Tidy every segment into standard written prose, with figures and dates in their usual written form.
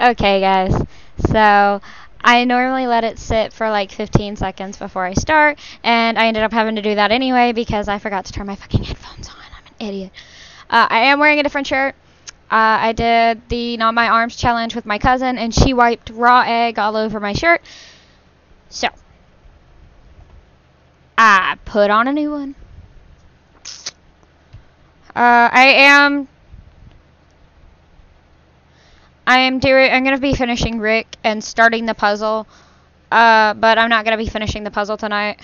Okay, guys. So I normally let it sit for like 15 seconds before I start, and I ended up having to do that anyway because I forgot to turn my fucking headphones on. I'm an idiot. I am wearing a different shirt. I did the Not My Arms challenge with my cousin, and she wiped raw egg all over my shirt. So I put on a new one. I'm gonna be finishing Rick and starting the puzzle. But I'm not gonna be finishing the puzzle tonight.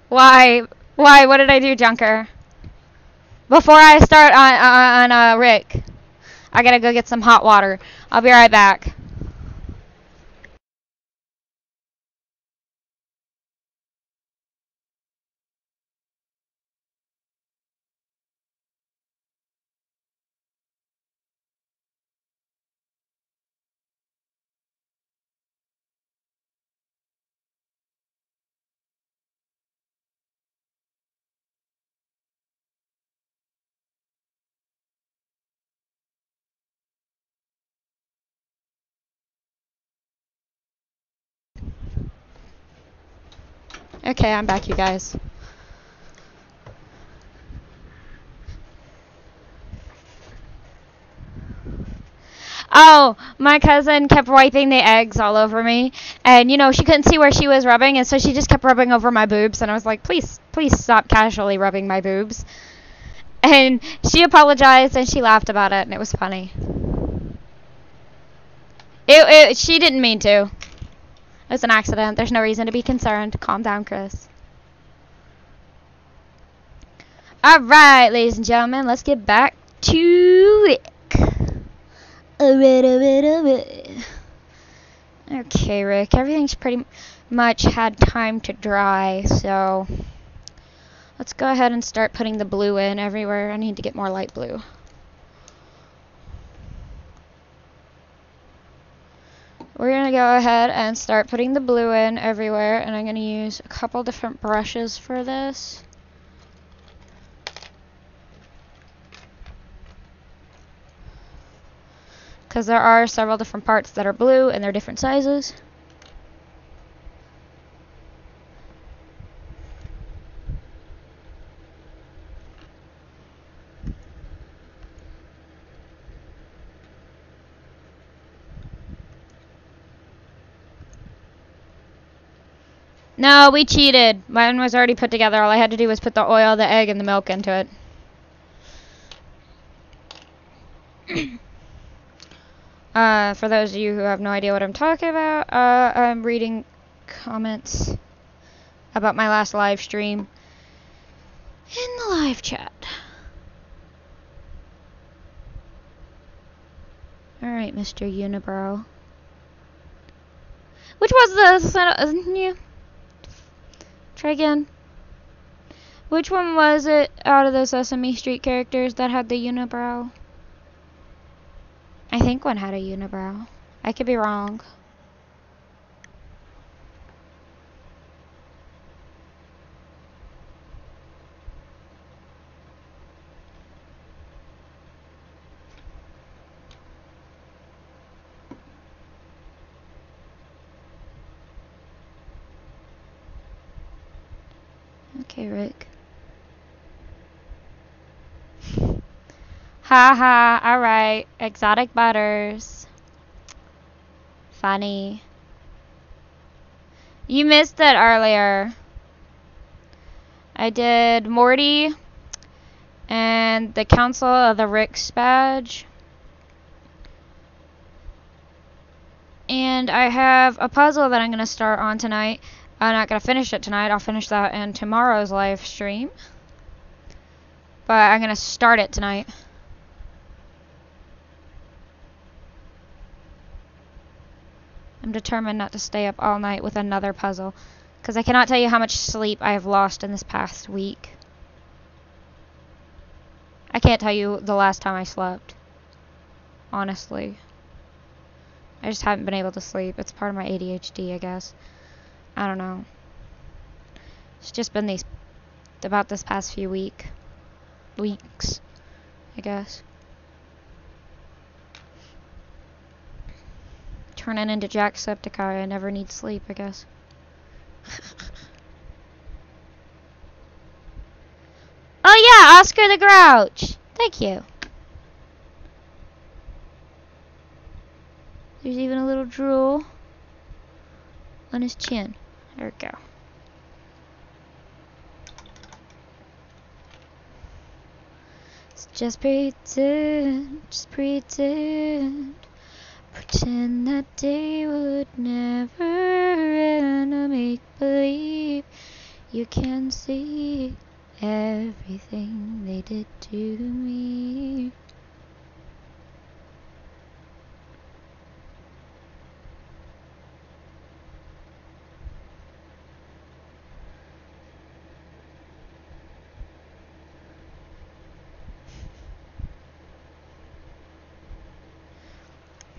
Why? Why? What did I do, Junker? Before I start on Rick, I gotta go get some hot water. I'll be right back. Okay, I'm back, you guys. Oh, my cousin kept wiping the eggs all over me. And, she couldn't see where she was rubbing, and so she just kept rubbing over my boobs. And I was like, please stop casually rubbing my boobs. And she apologized, and she laughed about it, and it was funny. She didn't mean to. It was an accident. There's no reason to be concerned. Calm down, Chris. Alright, ladies and gentlemen, let's get back to Rick. Okay, Rick, everything's pretty much had time to dry, so let's go ahead and start putting the blue in everywhere. I need to get more light blue. We're going to go ahead and start putting the blue in everywhere, and I'm going to use a couple different brushes for this. Because there are several different parts that are blue and they're different sizes. No, we cheated. Mine was already put together. All I had to do was put the oil, the egg, and the milk into it. For those of you who have no idea what I'm talking about, I'm reading comments about my last live stream in the live chat. Alright, Mr. Unibrow. Which was the... Try again. Which one was it out of the Sesame Street characters that had the unibrow? I think one had a unibrow. I could be wrong. Okay, Rick. Haha, alright. Exotic butters. Funny. You missed it earlier. I did Morty and the Council of the Ricks badge. And I have a puzzle that I'm going to start on tonight. I'm not going to finish it tonight. I'll finish that in tomorrow's live stream. But I'm going to start it tonight. I'm determined not to stay up all night with another puzzle. Because I cannot tell you how much sleep I have lost in this past week. I can't tell you the last time I slept. Honestly. I just haven't been able to sleep. It's part of my ADHD, I guess. I don't know. It's just been about this past few weeks. I guess. Turning into Jacksepticeye, I never need sleep, I guess. Oh yeah, Oscar the Grouch! Thank you. There's even a little drool on his chin. There we go. Just pretend, pretend that day would never end. A make believe you can see everything they did to me.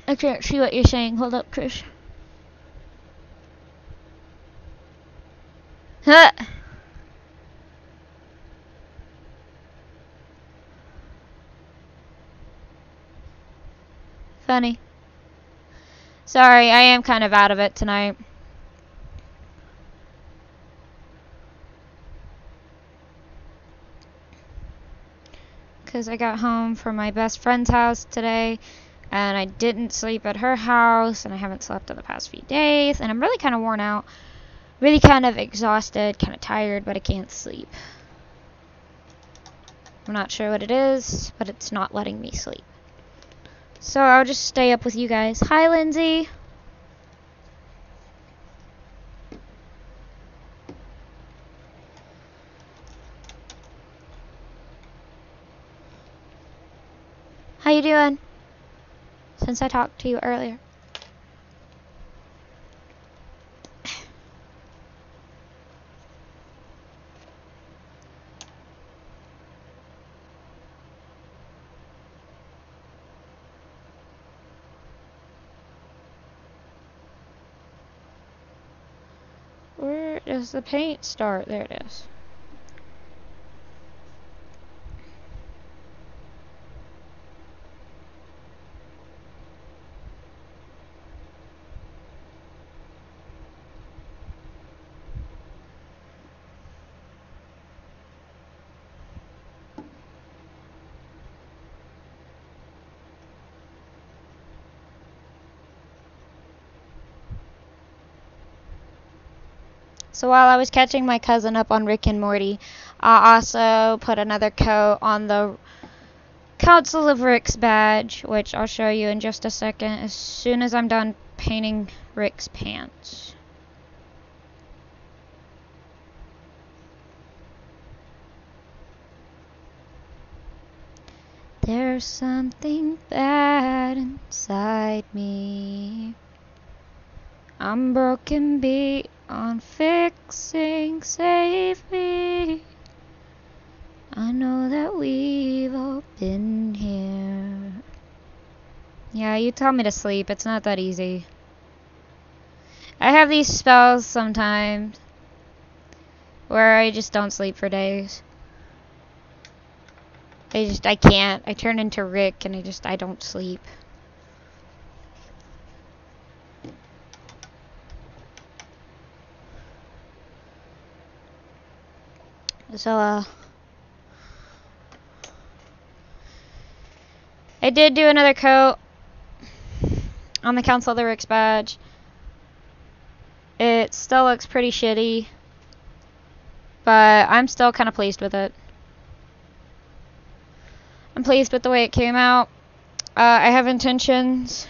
I can't see what you're saying. Hold up, Chris. Huh. Funny. Sorry, I am kind of out of it tonight. Because I got home from my best friend's house today. And I didn't sleep at her house, and I haven't slept in the past few days, and I'm really kind of worn out, really kind of exhausted, kind of tired, but I can't sleep. I'm not sure what it is, but it's not letting me sleep. So I'll just stay up with you guys. Hi, Lindsay. How you doing? Since I talked to you earlier. Where does the paint start? There it is. So while I was catching my cousin up on Rick and Morty, I also put another coat on the Council of Rick's badge, which I'll show you in just a second as soon as I'm done painting Rick's pants. There's something bad inside me. I'm broken beyond fixing, save me. I know that we've all been here. Yeah, you tell me to sleep. It's not that easy. I have these spells sometimes where I just don't sleep for days. I can't. I turn into Rick and I don't sleep. So, I did do another coat on the Council of the Rick's badge. It still looks pretty shitty, but I'm still kind of pleased with it. I'm pleased with the way it came out. I have intentions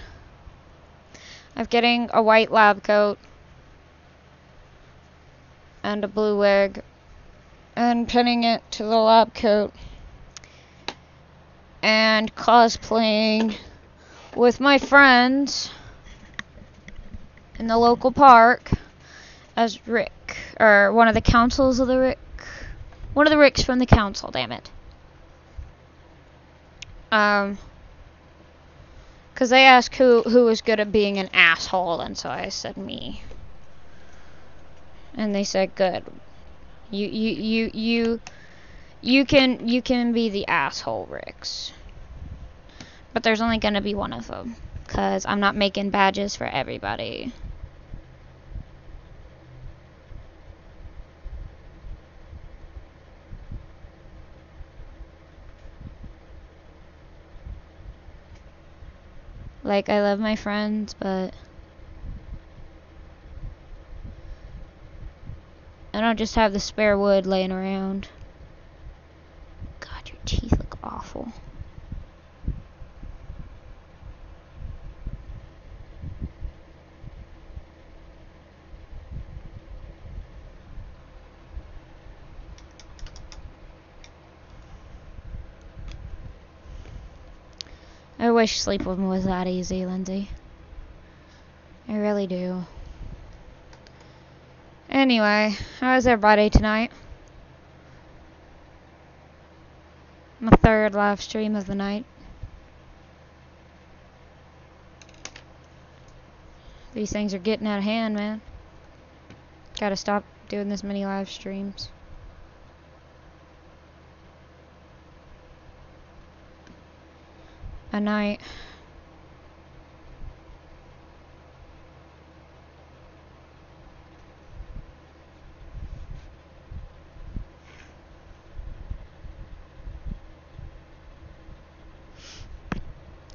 of getting a white lab coat and a blue wig and pinning it to the lab coat and cosplaying with my friends in the local park as Rick, or one of the councils of the Rick, one of the Ricks from the council, damn it. Because they asked who was good at being an asshole, and so I said me. And they said, good. You can be the asshole, Ricks. But there's only gonna be one of them, because I'm not making badges for everybody. Like, I love my friends, but I don't just have the spare wood laying around. God, your teeth look awful. I wish sleeping was that easy, Lindsay. I really do. Anyway, how was everybody tonight? My third live stream of the night. These things are getting out of hand, man. Gotta stop doing this many live streams. A night.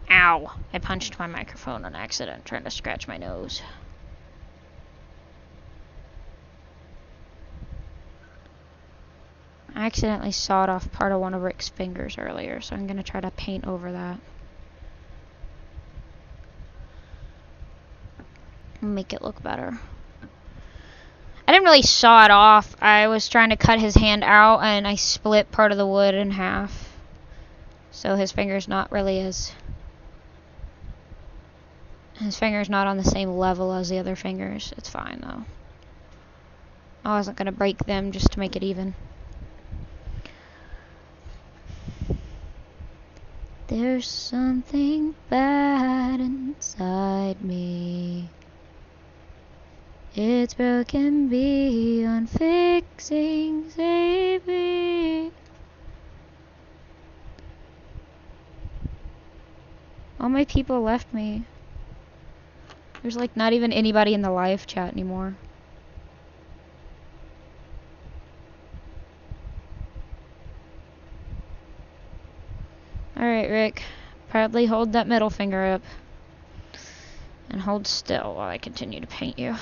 Ow! I punched my microphone on accident trying to scratch my nose. I accidentally sawed off part of one of Rick's fingers earlier, so I'm gonna try to paint over that. Make it look better. I didn't really saw it off. I was trying to cut his hand out and I split part of the wood in half. So his finger's not really as... His finger's not on the same level as the other fingers. It's fine though. I wasn't gonna break them just to make it even. There's something bad inside me. It's broken beyond fixing, save me. All my people left me. There's like not even anybody in the live chat anymore. Alright, Rick. Proudly hold that middle finger up. And hold still while I continue to paint you.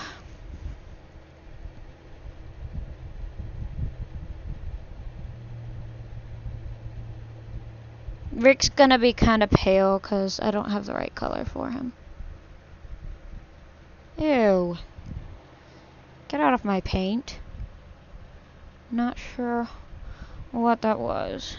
Rick's gonna be kind of pale because I don't have the right color for him. Ew. Get out of my paint. Not sure what that was.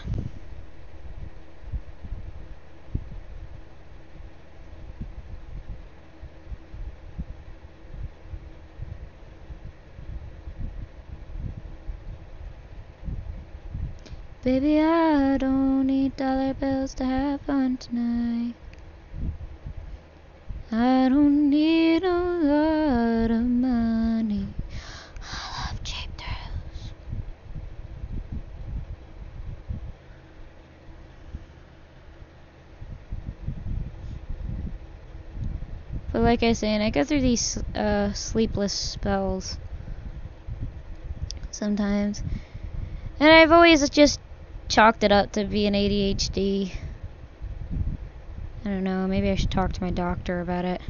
Baby, I don't need dollar bills to have fun tonight. I don't need a lot of money. I love cheap thrills. But like I was saying, I go through these sleepless spells sometimes. And I've always just chalked it up to being ADHD. I don't know, maybe I should talk to my doctor about it.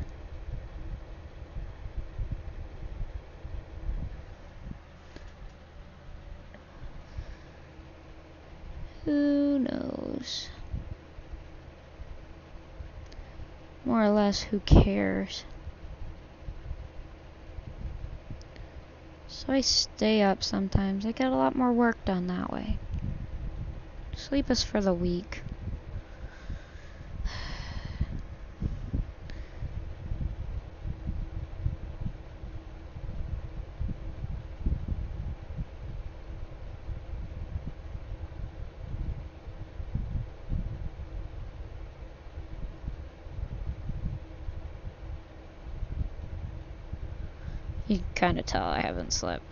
Who knows? More or less, who cares? So I stay up sometimes. I get a lot more work done that way. Sleep is for the weak. You can kind of tell I haven't slept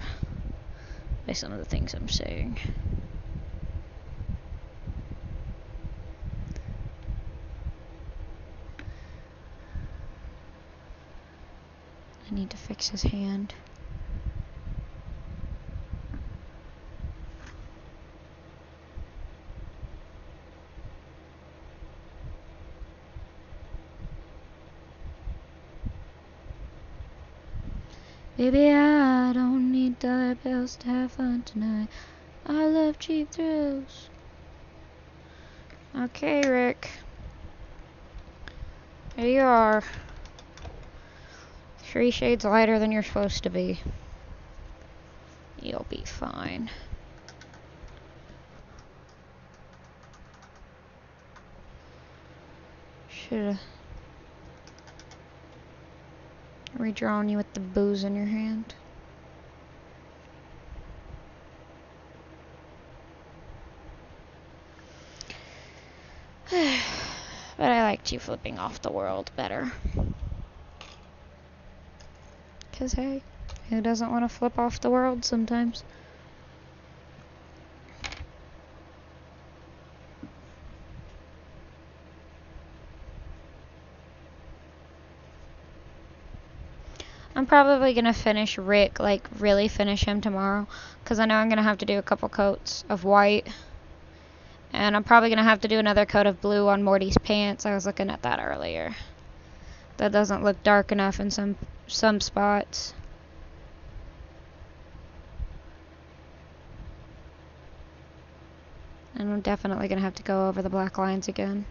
by some of the things I'm saying. I need to fix his hand. Baby, I don't need dollar bills to have fun tonight. I love cheap thrills. Okay, Rick. Here you are. 3 shades lighter than you're supposed to be. You'll be fine. Should've redrawn you with the booze in your hand. But I liked you flipping off the world better. 'Cause hey, who doesn't want to flip off the world sometimes? I'm probably gonna finish Rick, like really finish him tomorrow, because I know I'm gonna have to do a couple coats of white. And I'm probably gonna have to do another coat of blue on Morty's pants. I was looking at that earlier. That doesn't look dark enough in some spots. And I'm definitely gonna have to go over the black lines again.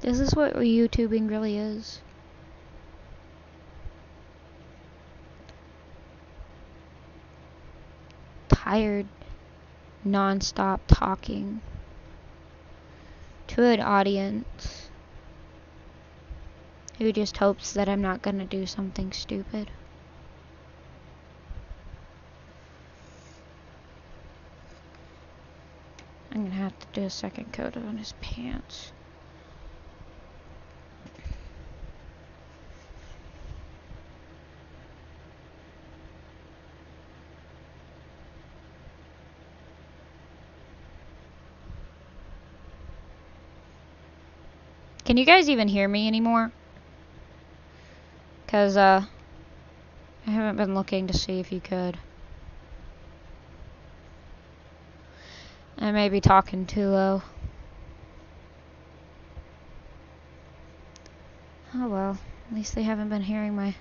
This is what YouTubing really is. Tired, non-stop talking to an audience who just hopes that I'm not gonna do something stupid. I'm gonna have to do a second coat on his pants. Can you guys even hear me anymore? 'Cause I haven't been looking to see if you could. I may be talking too low. Oh well, at least they haven't been hearing my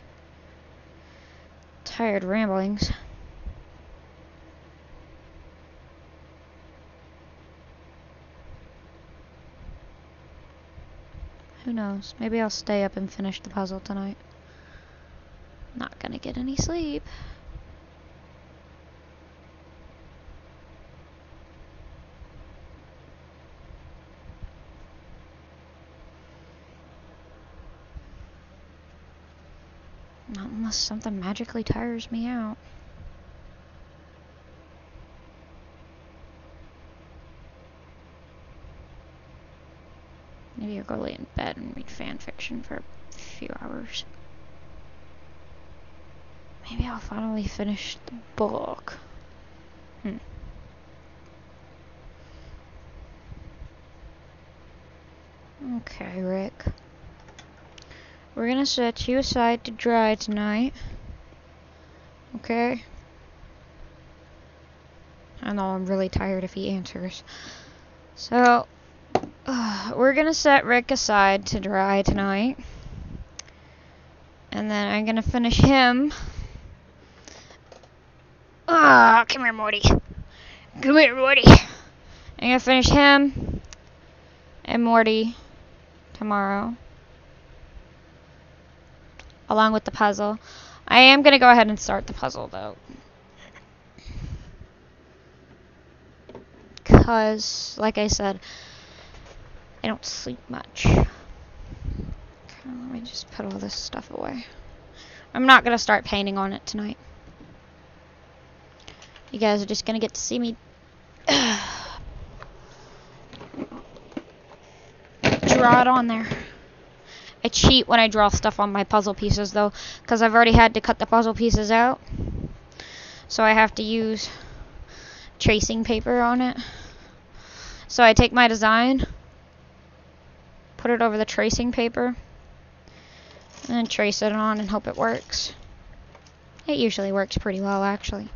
tired ramblings. Who knows? Maybe I'll stay up and finish the puzzle tonight. Not gonna get any sleep. Not unless something magically tires me out. Maybe I'll go lay in bed and read fan fiction for a few hours. Maybe I'll finally finish the book. Okay, Rick. We're gonna set you aside to dry tonight. Okay? I know I'm really tired if he answers. So, we're gonna set Rick aside to dry tonight. And then I'm gonna finish him. Come here, Morty. Come here, Morty. I'm gonna finish him and Morty tomorrow, along with the puzzle. I am gonna go ahead and start the puzzle though, because, like I said, I don't sleep much. Let me just put all this stuff away. I'm not going to start painting on it tonight. You guys are just going to get to see me draw it on there. I cheat when I draw stuff on my puzzle pieces though, because I've already had to cut the puzzle pieces out. So I have to use tracing paper on it. So I take my design, put it over the tracing paper, and then trace it on and hope it works. It usually works pretty well, actually.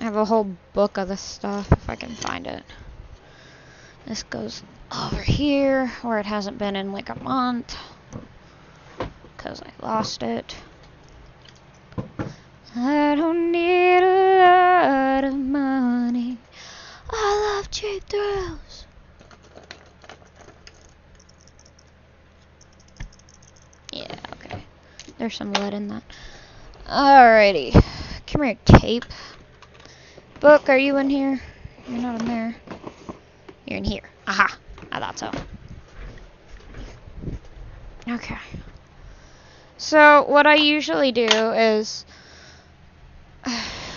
I have a whole book of this stuff, if I can find it. This goes over here, where it hasn't been in like a month, because I lost it. I don't need a lot of money. I love cheap thrills. Yeah, okay. There's some lead in that. Alrighty. Come here, tape. Book, are you in here? You're not in there. You're in here. Aha. I thought so. Okay. So, what I usually do is... I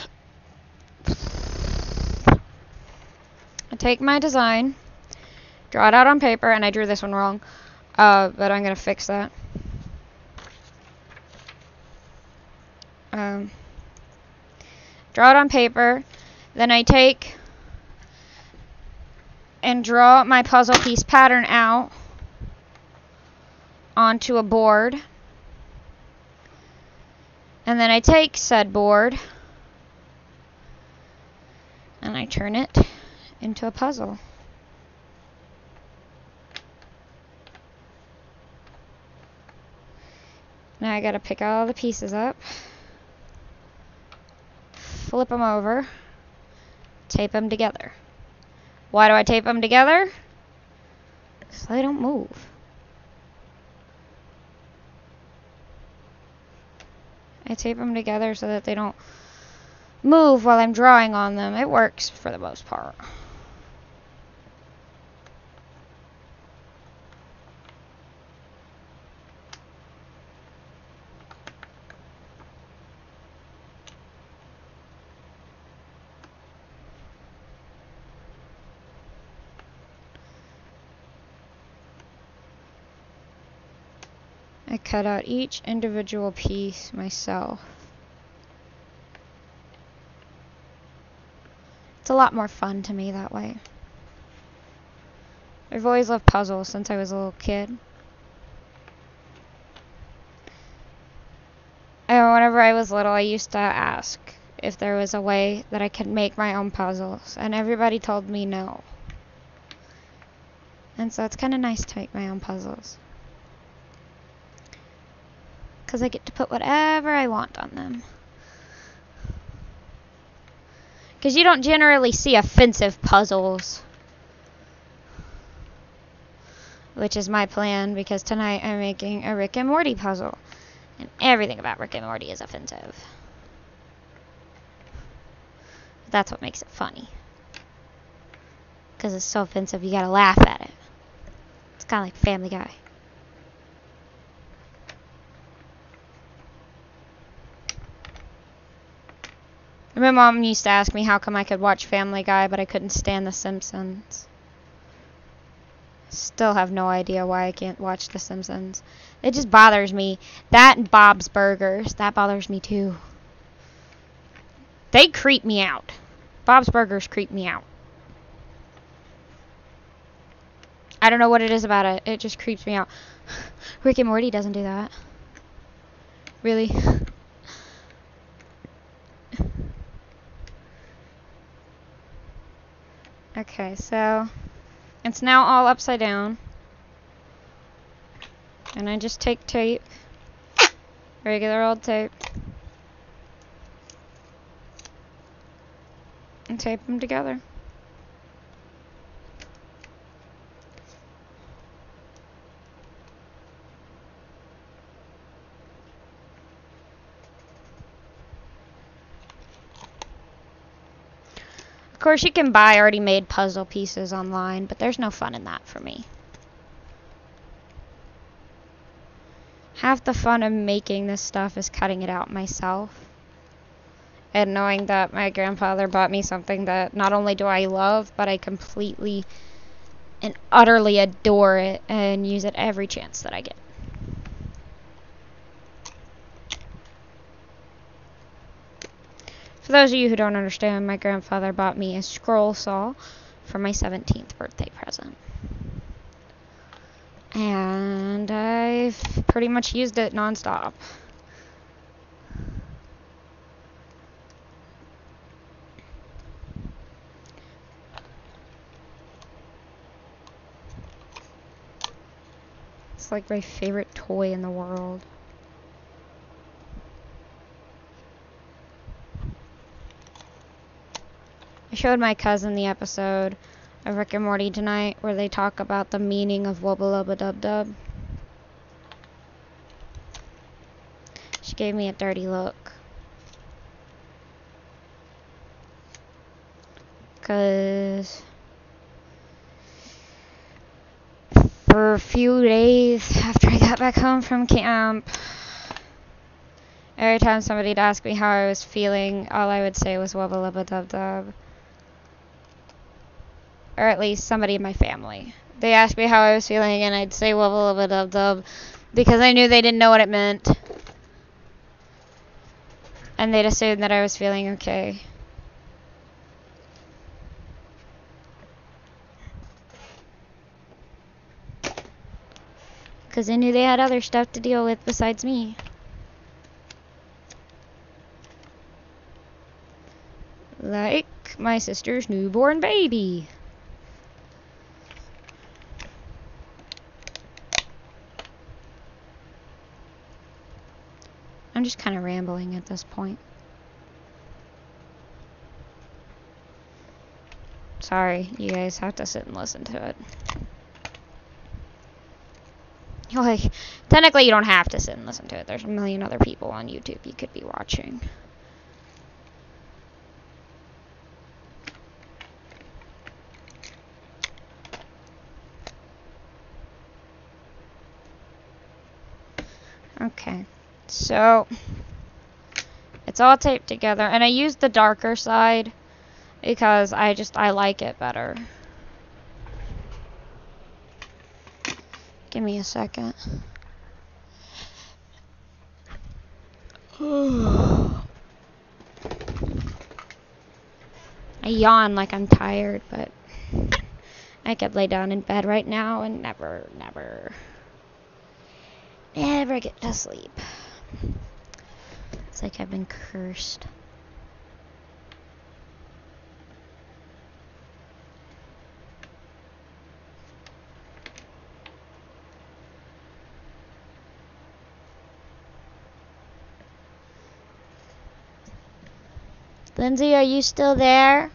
take my design, draw it out on paper, and I drew this one wrong. But I'm going to fix that. Draw it on paper. Then I take and draw my puzzle piece pattern out onto a board. And then I take said board and I turn it into a puzzle. Now I gotta pick all the pieces up, flip them over, tape them together. Why do I tape them together? So they don't move. I tape them together so that they don't move while I'm drawing on them. It works for the most part. I cut out each individual piece myself. It's a lot more fun to me that way. I've always loved puzzles since I was a little kid. And whenever I was little, I used to ask if there was a way that I could make my own puzzles, and everybody told me no. And so it's kind of nice to make my own puzzles, because I get to put whatever I want on them. Because you don't generally see offensive puzzles. Which is my plan, because tonight I'm making a Rick and Morty puzzle. And everything about Rick and Morty is offensive. That's what makes it funny. Because it's so offensive, you gotta laugh at it. It's kind of like Family Guy. My mom used to ask me how come I could watch Family Guy, but I couldn't stand The Simpsons. Still have no idea why I can't watch The Simpsons. It just bothers me. That and Bob's Burgers, that bothers me too. They creep me out. Bob's Burgers creep me out. I don't know what it is about it. It just creeps me out. Rick and Morty doesn't do that. Really? Okay, so it's now all upside down. And I just take tape, regular old tape, and tape them together. Of course, you can buy already made puzzle pieces online, but there's no fun in that for me. half the fun of making this stuff is cutting it out myself. And knowing that my grandfather bought me something that not only do I love, but I completely and utterly adore it and use it every chance that I get. For those of you who don't understand, my grandfather bought me a scroll saw for my 17th birthday present. And I've pretty much used it nonstop. It's like my favorite toy in the world. I showed my cousin the episode of Rick and Morty tonight where they talk about the meaning of wubba lubba dub dub. She gave me a dirty look. 'Cause for a few days after I got back home from camp, every time somebody'd ask me how I was feeling, all I would say was wubba lubba dub dub. Or at least somebody in my family. They asked me how I was feeling and I'd say wubba lubba dub dub because I knew they didn't know what it meant. And they'd assume that I was feeling okay. Because they knew they had other stuff to deal with besides me. Like my sister's newborn baby. I'm just kind of rambling at this point. Sorry, you guys have to sit and listen to it. Like, technically you don't have to sit and listen to it. There's a million other people on YouTube you could be watching. Okay, so it's all taped together, and I used the darker side because I like it better. Give me a second. I yawn like I'm tired, but I could lay down in bed right now and never get to sleep. It's like I've been cursed. Lindsay, are you still there?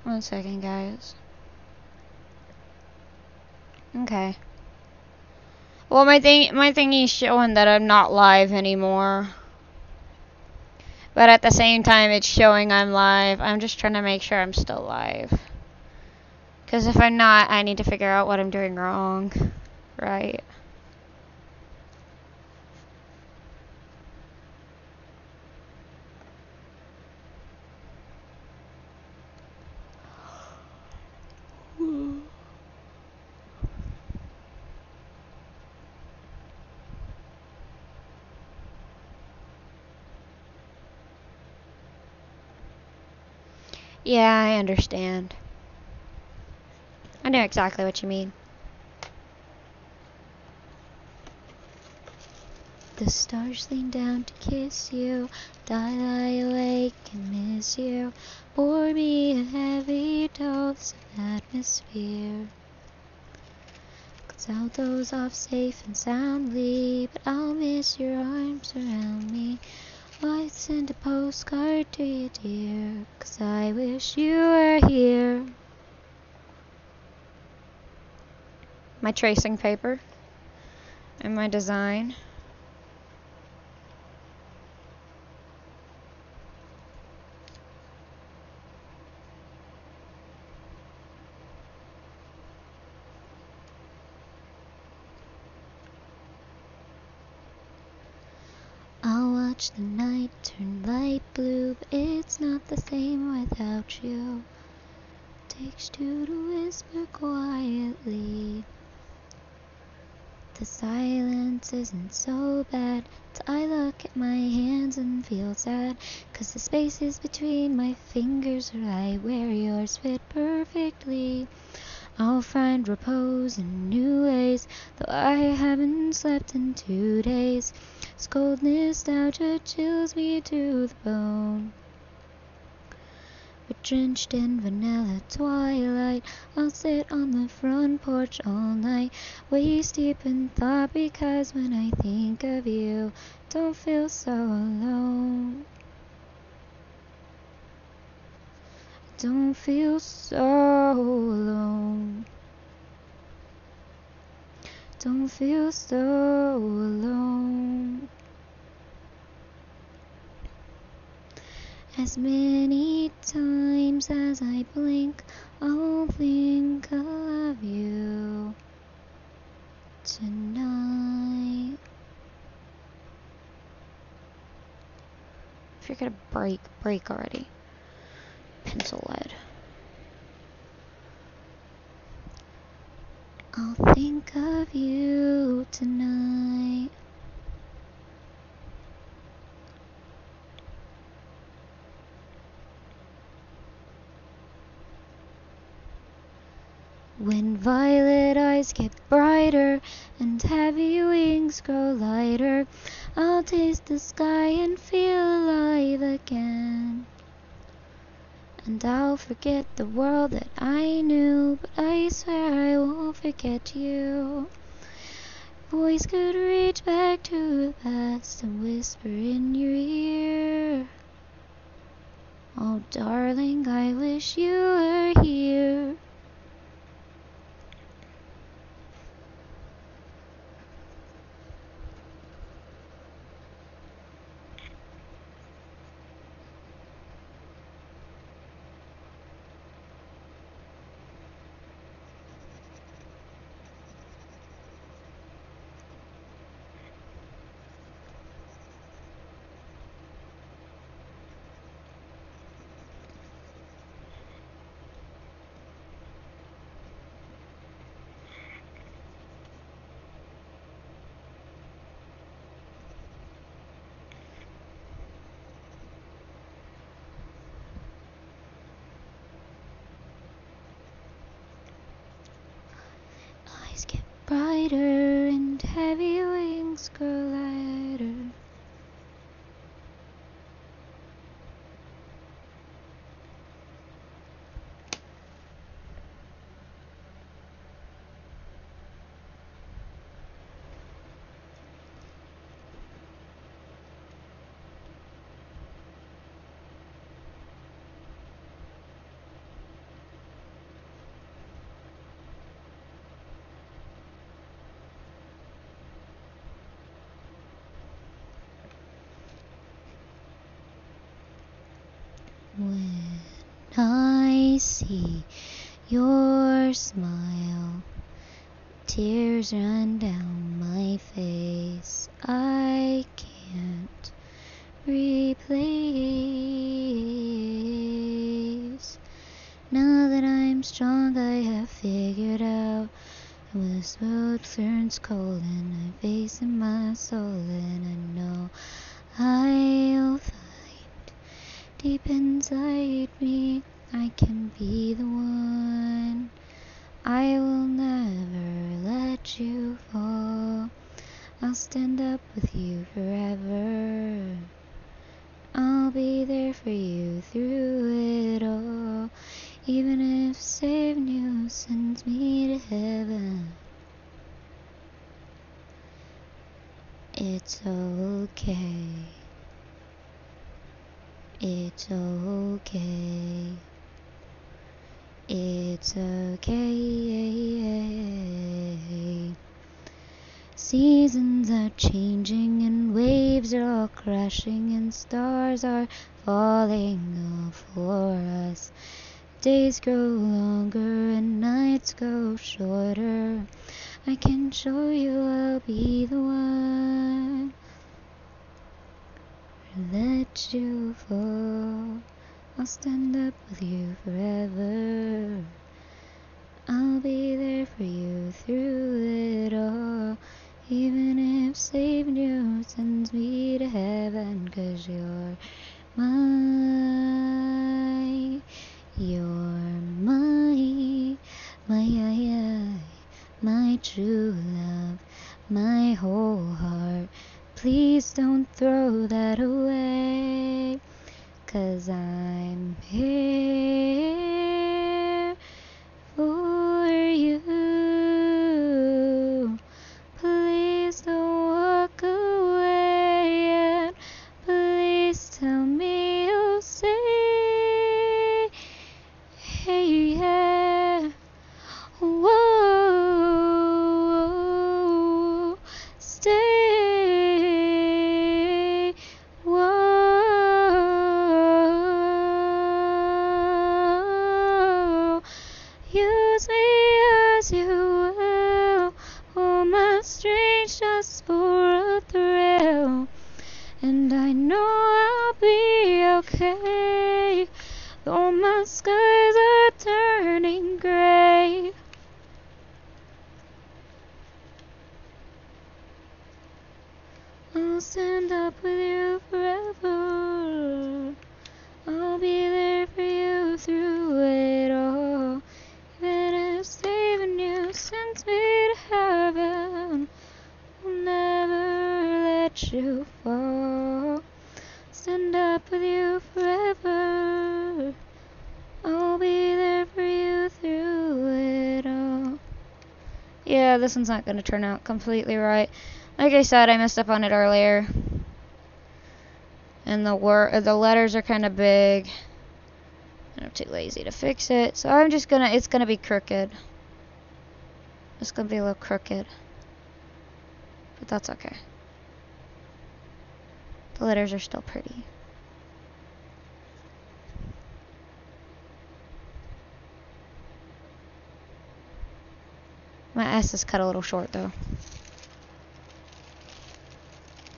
One second, guys. Okay. Well, my thingy's showing that I'm not live anymore. But at the same time, it's showing I'm live. I'm just trying to make sure I'm still live. Because if I'm not, I need to figure out what I'm doing wrong. Right? Yeah, I understand. I know exactly what you mean. The stars lean down to kiss you, lie awake and miss you. Pour me a heavy dose of atmosphere. 'Cause I'll doze off safe and soundly, but I'll miss your arms around me. I'd send a postcard to you, dear, 'cause I wish you were here. My tracing paper and my design. I'll watch the night turn light blue, but it's not the same without you. Takes two to whisper quietly. The silence isn't so bad till I look at my hands and feel sad, 'cause the spaces between my fingers are right where yours fit perfectly. I'll find repose in new ways, though I haven't slept in 2 days. This cold nostalgia chills me to the bone. We're drenched in vanilla twilight. I'll sit on the front porch all night, waist deep in thought, because when I think of you, don't feel so alone. Don't feel so alone. Don't feel so alone. As many times as I blink, I'll think of you tonight. If you're gonna break already. Pencil lead. I'll think of you tonight. When violet eyes get brighter and heavy wings grow lighter, I'll taste the sky and feel alive again. And I'll forget the world that I knew, but I swear I won't forget you. Voice could reach back to the past and whisper in your ear, oh darling, I wish you were here. Eyes get brighter and heavy wings grow lighter. When I see your smile, tears run down my face. I can't replace. Now that I'm strong, I have figured out when this world turns cold and I face in my soul, and I know I'll find deep inside me I can be the one. I will never let you fall. I'll stand up with you forever. I'll be there for you through it all. Even if saving you sends me to heaven, It's okay. It's okay. It's okay. Seasons are changing and waves are all crashing and stars are falling all for us. Days grow longer and nights grow shorter. I can show you I'll be the one who let you fall. I'll stand up with you forever. I'll be there for you through it all. Even if saving you sends me to heaven, 'cause you're my my true love, my whole heart. Please don't throw that away, 'cause I'm here for you. Please don't walk away, and please tell me you'll say, hey, yeah. Whoa, stay. Whoa, use me as you will. Oh, my strange just for a thrill. And I know I'll be okay, though my skies are turning gray. I'll stand up with you forever. I'll be there for you through it all. Even if saving you sends me to heaven, I'll never let you fall. Stand up with you forever. I'll be there for you through it all. Yeah, this one's not going to turn out completely right. Like I said, I messed up on it earlier. And the letters are kind of big. And I'm too lazy to fix it. So I'm just gonna, it's gonna be crooked. It's gonna be a little crooked. But that's okay. The letters are still pretty. My S is cut a little short though.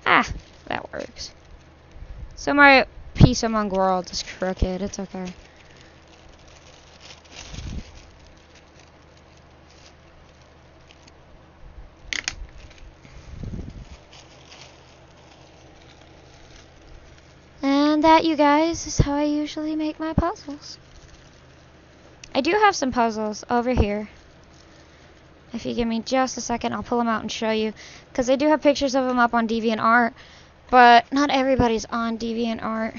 Ah, that works. So my piece among worlds is crooked. It's okay. And that, you guys, is how I usually make my puzzles. I do have some puzzles over here. If you give me just a second, I'll pull them out and show you. Because I do have pictures of them up on DeviantArt. But not everybody's on DeviantArt.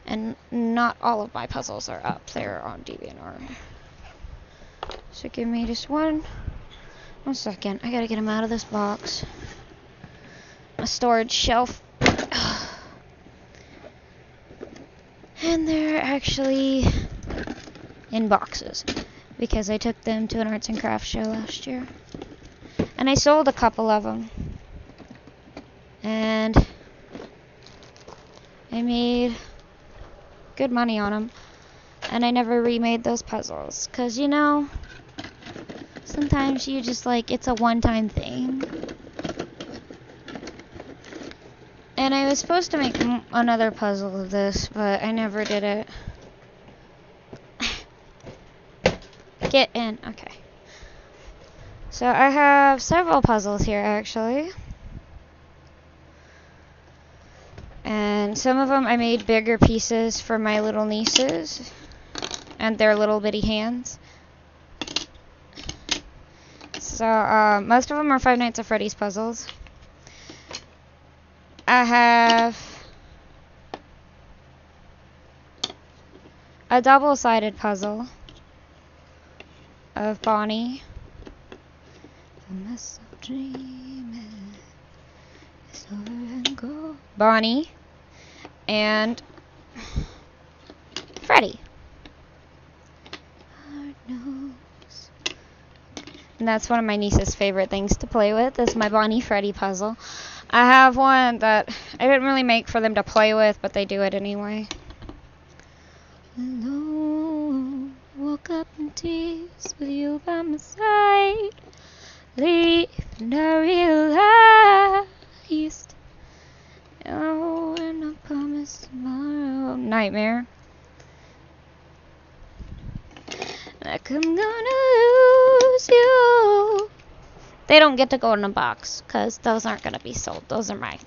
And not all of my puzzles are up there on DeviantArt. So give me just one second. I gotta get them out of this box. A storage shelf. And they're actually in boxes. Because I took them to an arts and crafts show last year. And I sold a couple of them. And I made good money on them. And I never remade those puzzles. 'Cause, you know, sometimes you just like, it's a one-time thing. And I was supposed to make another puzzle of this, but I never did it. Get in. Okay. So I have several puzzles here, actually. And some of them I made bigger pieces for my little nieces and their little bitty hands. So most of them are Five Nights at Freddy's puzzles. I have a double-sided puzzle of Bonnie. Unless I'm dreaming. Silver and gold. Bonnie and Freddy. Hard nose. And that's one of my niece's favorite things to play with, is my Bonnie Freddy puzzle. I have one that I didn't really make for them to play with, but they do it anyway. Alone, woke up in tears with you by my side. Leave and I realized, oh, and I promise tomorrow. Nightmare. Like I'm gonna lose you. They don't get to go in a box, because those aren't going to be sold. Those are mine.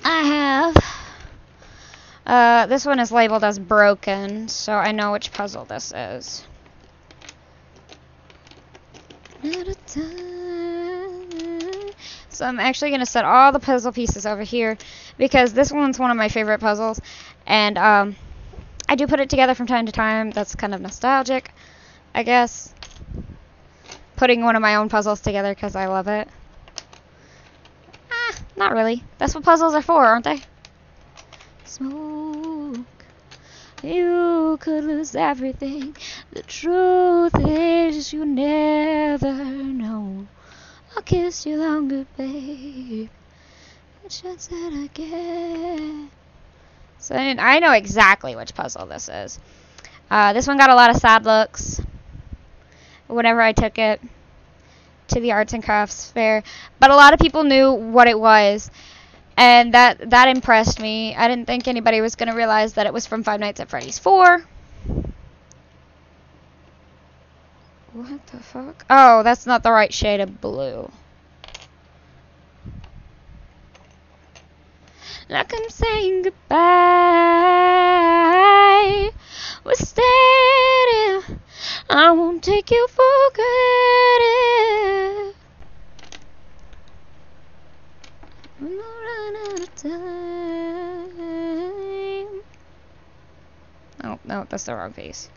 I have... this one is labeled as broken, so I know which puzzle this is. So I'm actually going to set all the puzzle pieces over here, because this one's one of my favorite puzzles. And I do put it together from time to time. That's kind of nostalgic, I guess. Putting one of my own puzzles together because I love it. Not really. That's what puzzles are for, aren't they? Smoke. You could lose everything. The truth is you never know. I'll kiss you longer, babe. The chance that I get. So I know exactly which puzzle this is. This one got a lot of sad looks whenever I took it to the arts and crafts fair, but a lot of people knew what it was, and that impressed me. I didn't think anybody was going to realize that it was from Five Nights at Freddy's 4. What the fuck? Oh, that's not the right shade of blue. Like I'm saying goodbye. We're steady. I won't take you for granted. When I run out of time. Oh, no, that's the wrong piece.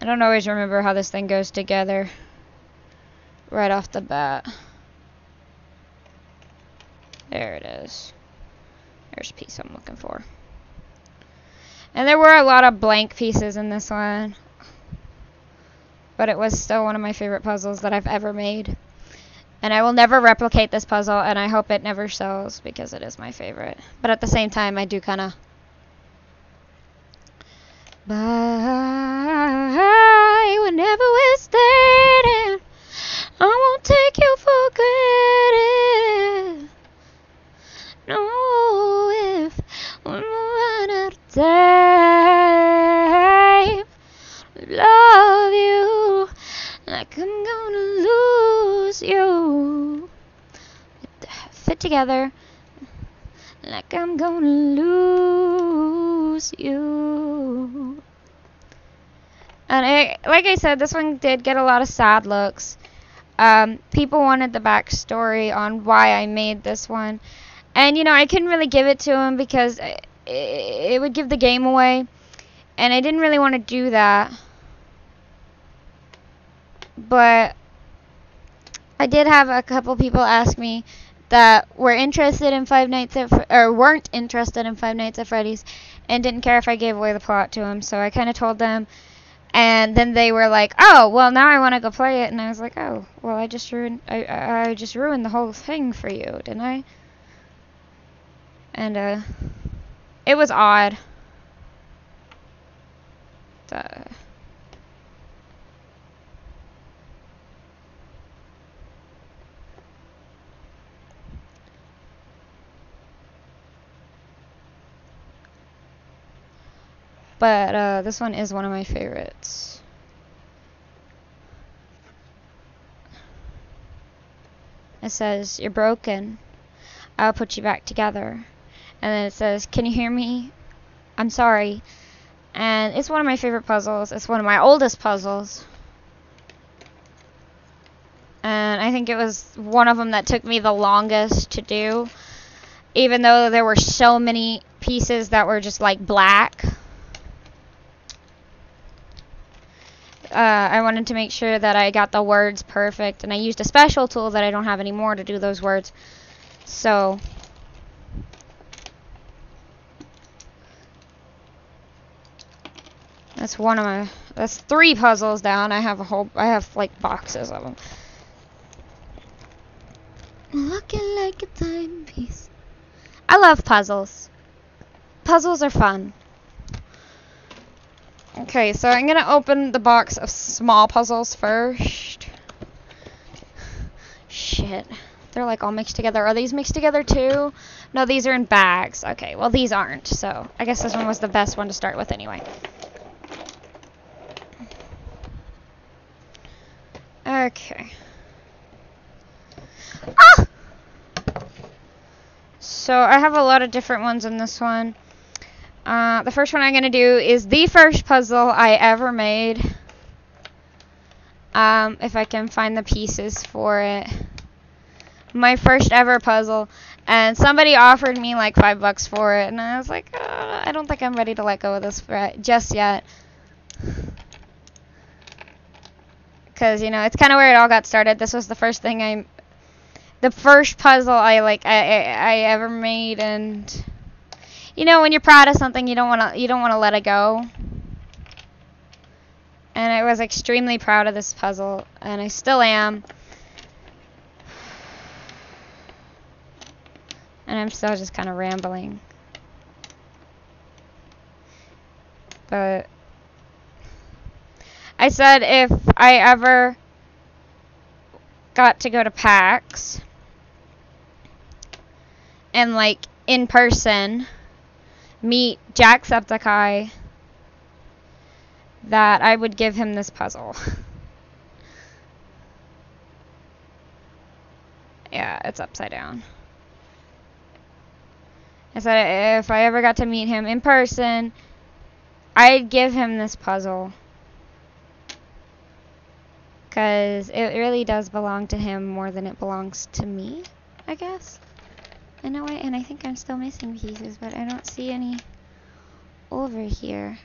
I don't always remember how this thing goes together right off the bat. There it is. There's a piece I'm looking for. And there were a lot of blank pieces in this one, but it was still one of my favorite puzzles that I've ever made. And I will never replicate this puzzle, and I hope it never sells because it is my favorite. But at the same time, I do kind of... Bye, whenever we're standing, I won't take you for granted. No, if when we run out of time, love you like I'm gonna lose you. Fit together like I'm gonna lose you. And like I said, this one did get a lot of sad looks. People wanted the backstory on why I made this one. And, you know, I couldn't really give it to them because it would give the game away. And I didn't really want to do that. But I did have a couple people ask me that were interested in Five Nights at or weren't interested in Five Nights at Freddy's and didn't care if I gave away the plot to them. So I kind of told them. And then they were like, "Oh, well, now I want to go play it." And I was like, "Oh, well, I just ruined the whole thing for you, didn't I?" And it was odd. But this one is one of my favorites. It says, "You're broken. I'll put you back together." And then it says, "Can you hear me? I'm sorry." And it's one of my favorite puzzles. It's one of my oldest puzzles. And I think it was one of them that took me the longest to do. Even though there were so many pieces that were just like black. I wanted to make sure that I got the words perfect, and I used a special tool that I don't have anymore to do those words. So that's 3 puzzles down. I have like boxes of them. Looking like a timepiece. I love puzzles. Puzzles are fun. Okay, so I'm gonna open the box of small puzzles first. Shit. They're like all mixed together. Are these mixed together too? No, these are in bags. Okay, well these aren't. So I guess this one was the best one to start with anyway. Okay. Ah! So I have a lot of different ones in this one. The first one I'm going to do is the first puzzle I ever made. If I can find the pieces for it. My first ever puzzle. And somebody offered me like $5 for it. And I was like, I don't think I'm ready to let go of this just yet. Because, you know, it's kind of where it all got started. This was the first thing the first puzzle I ever made. And you know, when you're proud of something, you don't want to let it go. And I was extremely proud of this puzzle, and I still am. And I'm still just kind of rambling. But I said if I ever got to go to PAX and like in person meet Jacksepticeye, that I would give him this puzzle. Yeah, it's upside down. I said if I ever got to meet him in person, I'd give him this puzzle. Because it really does belong to him more than it belongs to me, I guess. In a way, and I think I'm still missing pieces, but I don't see any over here.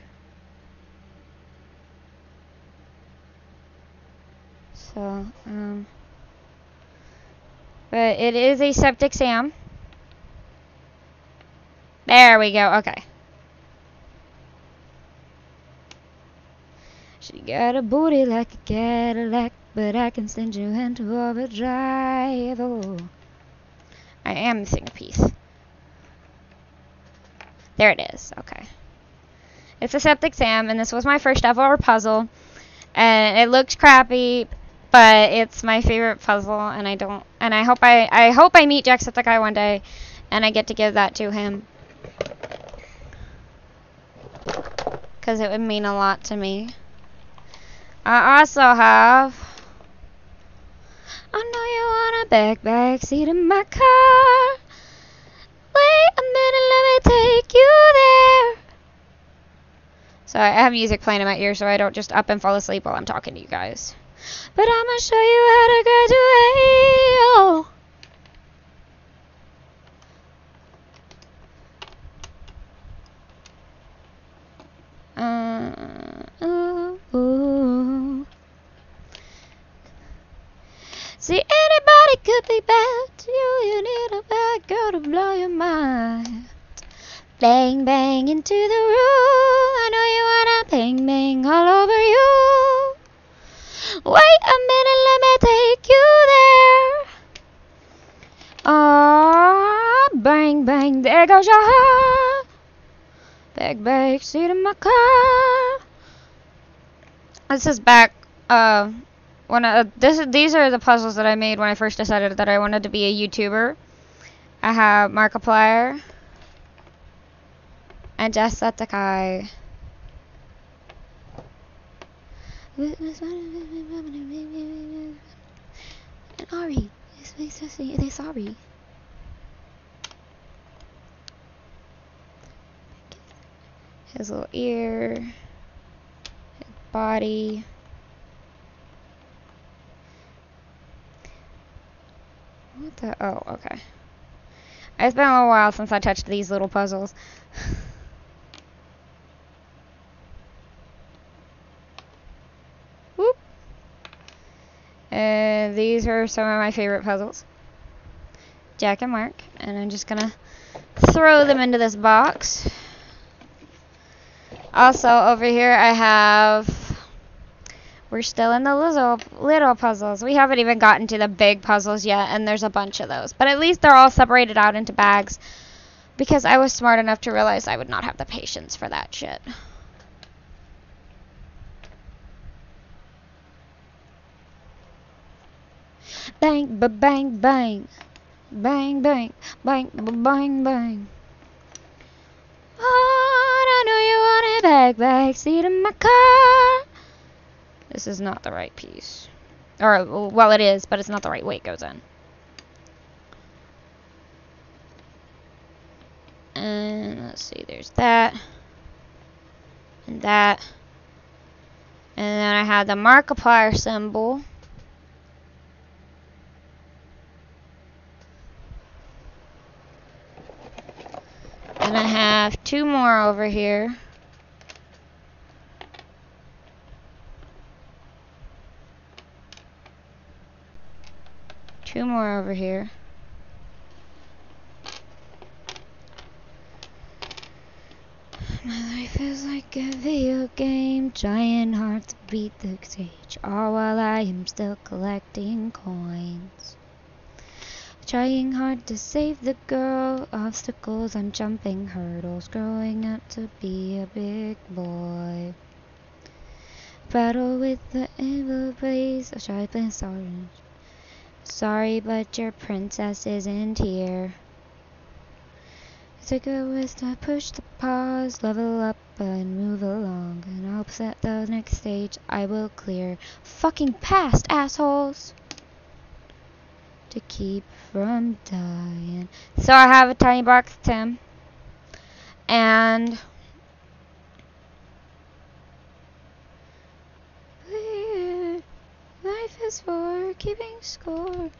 So, but it is a Septic Sam. There we go, okay. She got a booty like a Cadillac, but I can send you into overdrive. Oh. I am missing a piece. There it is. Okay. It's a Septic Sam, and this was my first ever puzzle. And it looks crappy, but it's my favorite puzzle, and I hope I meet Jacksepticeye one day, and I get to give that to him. Because it would mean a lot to me. I also have... I know you want a back seat in my car. Wait a minute, let me take you there. So I have music playing in my ear so I don't just up and fall asleep while I'm talking to you guys. But I'm gonna show you how to graduate. See, anybody could be bad to you. You need a bad girl to blow your mind. Bang, bang into the room. I know you wanna bang, bang all over you. Wait a minute, let me take you there. Oh, bang, bang, there goes your heart. Back seat in my car. This is back, these are the puzzles that I made when I first decided that I wanted to be a YouTuber. I have Markiplier and Jacksepticeye. And Ari. They're sorry. His little ear. His body. What the? Oh, okay. It's been a little while since I touched these little puzzles. And these are some of my favorite puzzles. Jack and Mark. And I'm just gonna throw them into this box. Also, over here I have... We're still in the little puzzles. We haven't even gotten to the big puzzles yet, and there's a bunch of those. But at least they're all separated out into bags, because I was smart enough to realize I would not have the patience for that shit. Bang, ba-bang, bang. Bang, bang, bang, ba-bang, bang. Oh, I know you want a back seat in my car. This is not the right piece. Or, well, it is, but it's not the right way it goes in. And let's see, there's that. And that. And then I have the Markiplier symbol. And I have two more over here. Two more over here. My life is like a video game, trying hard to beat the stage, all while I am still collecting coins. Trying hard to save the girl, obstacles, I'm jumping hurdles, growing up to be a big boy. Battle with the evil blaze, a sharp sergeant. Sorry, but your princess isn't here. Take a risk to push the pause, level up and move along, and hope that the next stage I will clear. Fucking past, assholes! To keep from dying. So I have a tiny box, Tim. And life is for keeping score.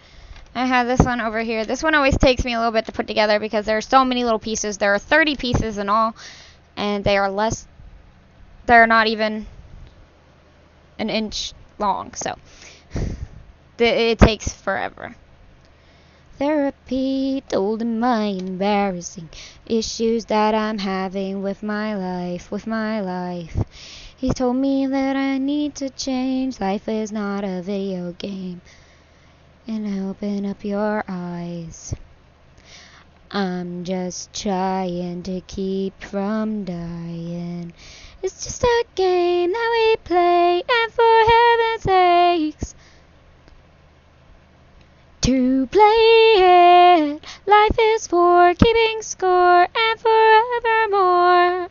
I have this one over here. This one always takes me a little bit to put together because there are so many little pieces. There are 30 pieces in all, and they are less. They're not even an inch long, so it takes forever. Therapy told him my embarrassing issues that I'm having with my life. He told me that I need to change. Life is not a video game. And open up your eyes. I'm just trying to keep from dying. It's just a game that we play, and for heaven's sakes, to play it. Life is for keeping score and forevermore.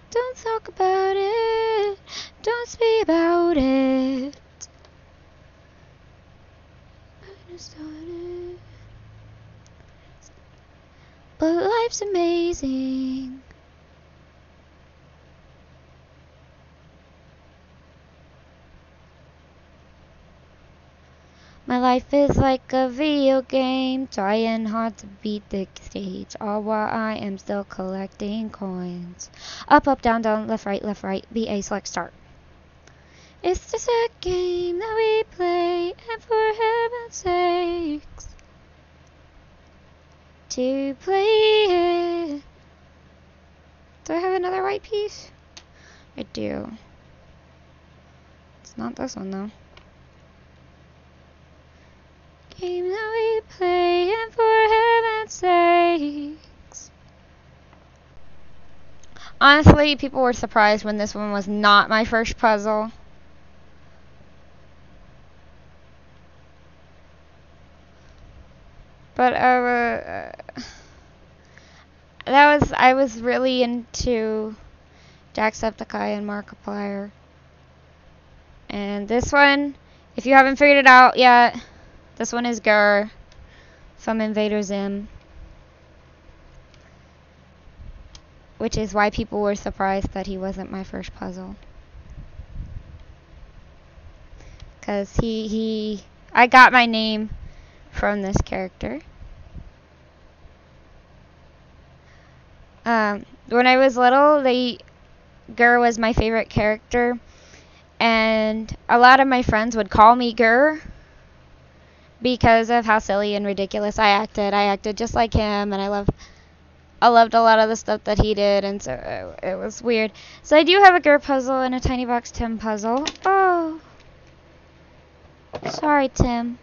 Don't talk about it. Don't speak about it. But life's amazing. My life is like a video game, trying hard to beat the stage, all while I am still collecting coins. Up, up, down, down, left, right, B, A, select, start. It's just a game that we play, and for heaven's sakes, to play it. Do I have another white piece? I do. It's not this one though. Game that we play, and for heaven's sakes. Honestly, people were surprised when this one was not my first puzzle. But I was really into Jacksepticeye and Markiplier. And this one, if you haven't figured it out yet, this one is Gur from Invader Zim. Which is why people were surprised that he wasn't my first puzzle. Because I got my name from this character. When I was little, Gur was my favorite character, and a lot of my friends would call me Gur because of how silly and ridiculous I acted. I acted just like him, and I loved a lot of the stuff that he did, and so it was weird. So I do have a Gur puzzle and a Tiny Box Tim puzzle. Oh, sorry, Tim.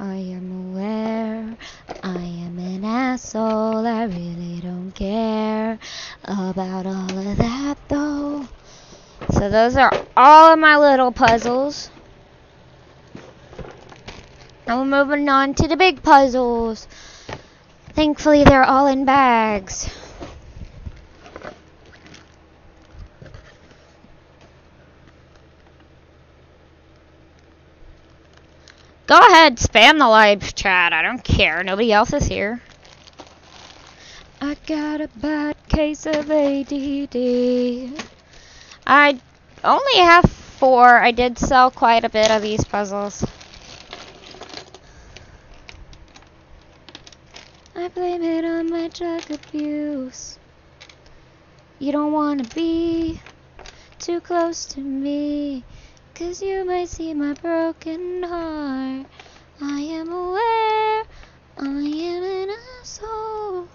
I am aware I am an asshole. I really don't care about all of that, though. So those are all of my little puzzles. Now we're moving on to the big puzzles. Thankfully, they're all in bags. Go ahead, spam the live chat. I don't care. Nobody else is here. I got a bad case of ADD. I only have 4. I did sell quite a bit of these puzzles. I blame it on my drug abuse. You don't wanna be too close to me, 'cause you might see my broken heart. I am aware I am an asshole.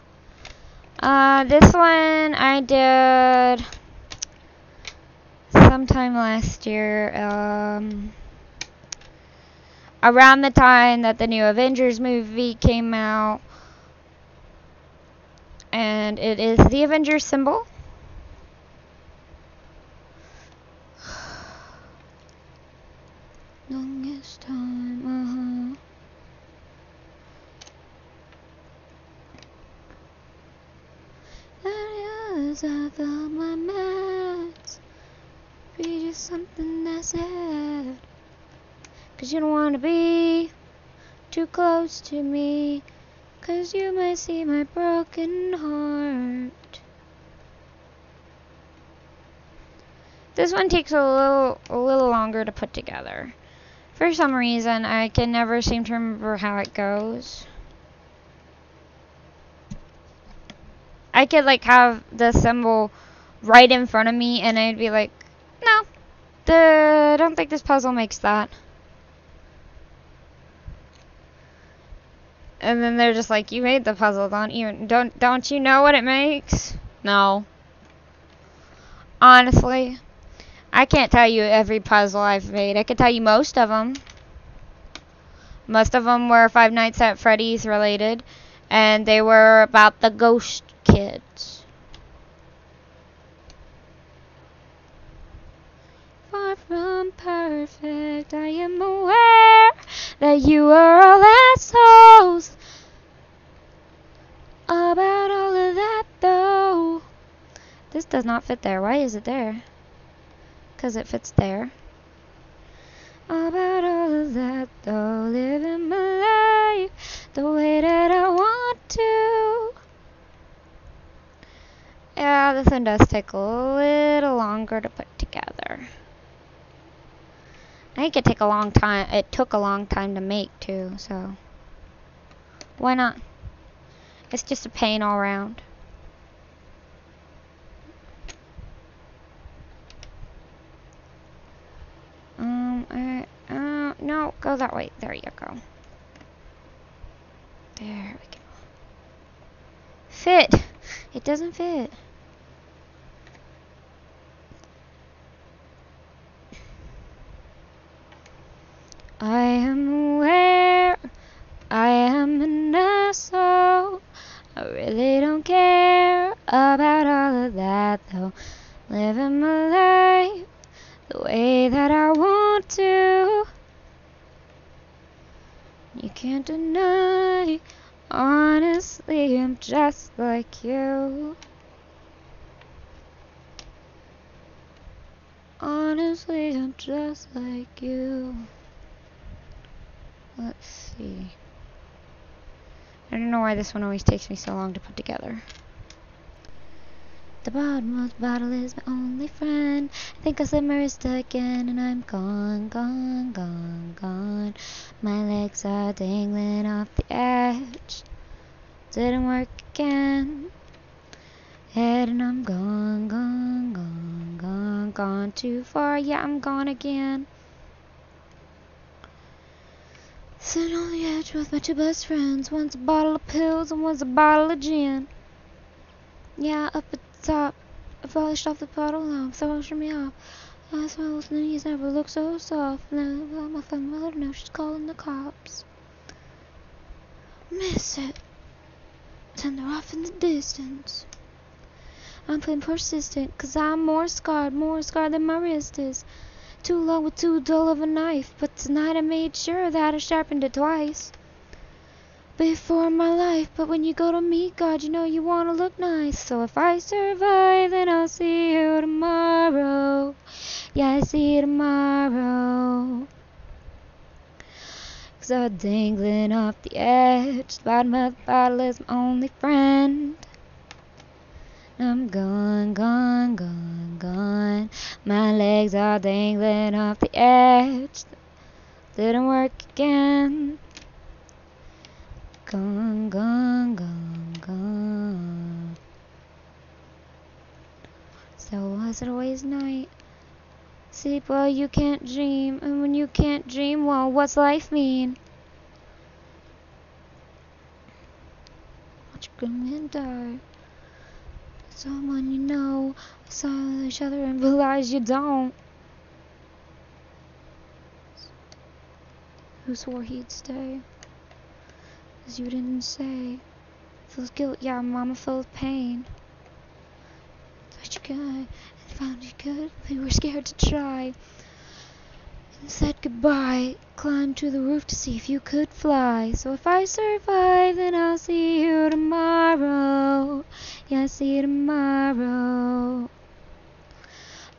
This one I did sometime last year, around the time that the new Avengers movie came out. And it is the Avengers symbol. Longest time, Areas of my meds. Read you something I said. 'Cause you don't wanna be too close to me, 'cause you might see my broken heart. This one takes a little longer to put together. For some reason, I can never seem to remember how it goes. I could like have the symbol right in front of me and I'd be like, no, I don't think this puzzle makes that. And then they're just like, you made the puzzle, don't you know what it makes? No. Honestly, I can't tell you every puzzle I've made. I could tell you most of them. Most of them were Five Nights at Freddy's related, and they were about the ghost kids. Far from perfect, I am aware that you are all assholes. About all of that, though. This does not fit there. Why is it there? 'Cause it fits there. About all of that, though. Living my life the way that I want to. Yeah, this one does take a little longer to put together. I think it took a long time. It took a long time to make too, so why not? It's just a pain all around. No, go that way. There you go. There we go. Fit. It doesn't fit. I am aware I am an asshole. I really don't care about all of that, though. Living my life the way that I want to. You can't deny, honestly, I'm just like you. Honestly, I'm just like you. Let's see. I don't know why this one always takes me so long to put together. The bottomless bottle is my only friend. I think I'll slip my wrist again and I'm gone, gone, gone, gone. My legs are dangling off the edge. Didn't work again. And I'm gone, gone, gone, gone, gone too far. Yeah, I'm gone again. Sitting on the edge with my two best friends. One's a bottle of pills and one's a bottle of gin. Yeah, up at the top, I polished off the bottle now, so wash me off. I smile with knees, never look so soft. Now my friend mother knows she's calling the cops. Miss it. Turn her off in the distance. I'm playing persistent, 'cause I'm more scarred than my wrist is. Too long with too dull of a knife, but tonight I made sure that I sharpened it twice. Before my life, but when you go to meet God, you know you want to look nice. So if I survive, then I'll see you tomorrow. Yeah, I see you tomorrow. 'Cause I'm dangling off the edge. The bottom of the bottle is my only friend. I'm gone, gone, gone, gone. My legs are dangling off the edge. Didn't work again. Gone, gone, gone, gone. So was it always night? Sleep well, you can't dream. And when you can't dream, well, what's life mean? Watch your men die. Someone you know, saw each other and realize you don't. Who swore he'd stay? 'Cause you didn't say. Feels guilt, yeah, mama feels pain. Thought you could, and found you could. We were scared to try. And said goodbye. Climbed to the roof to see if you could fly. So if I survive, then I'll see you tomorrow. Yeah, I'll see you tomorrow.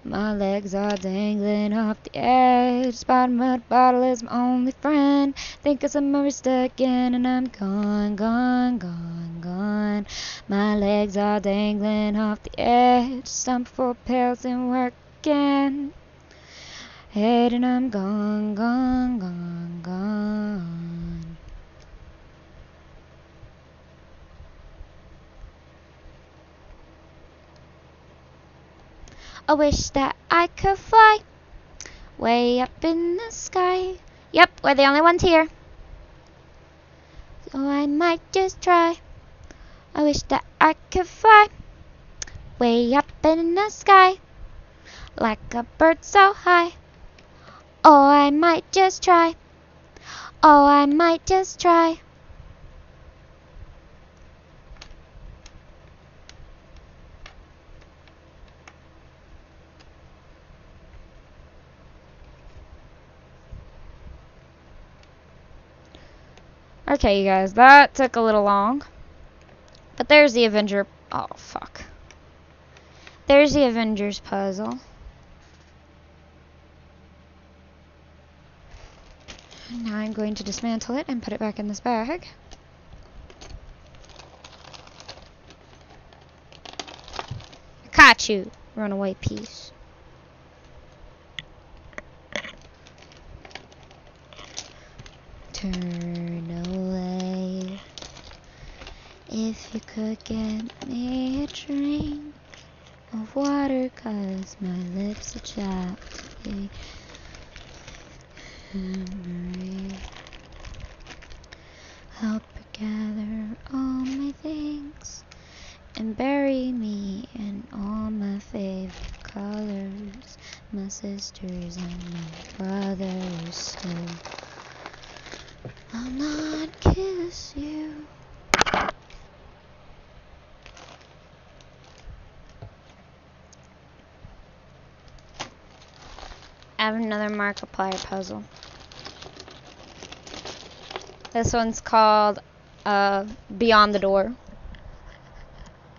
My legs are dangling off the edge. Bottom of the bottle is my only friend. Think of some memories stuck in, and I'm gone, gone, gone, gone. My legs are dangling off the edge. Stump for pills and work again. Head and I'm gone, gone, gone, gone. I wish that I could fly way up in the sky. Yep, we're the only ones here. So I might just try. I wish that I could fly way up in the sky like a bird so high. Oh, I might just try. Oh, I might just try. Okay, you guys, that took a little long. But there's the Avenger. Oh, fuck. There's the Avengers puzzle. And now I'm going to dismantle it and put it back in this bag. I caught you, runaway piece. Turn away. If you could get me a drink of water, 'cause my lips are chapped. Help gather all my things and bury me in all my favorite colors. My sisters and my brothers too. I'll not kiss you. I have another Markiplier puzzle. This one's called Beyond the Door.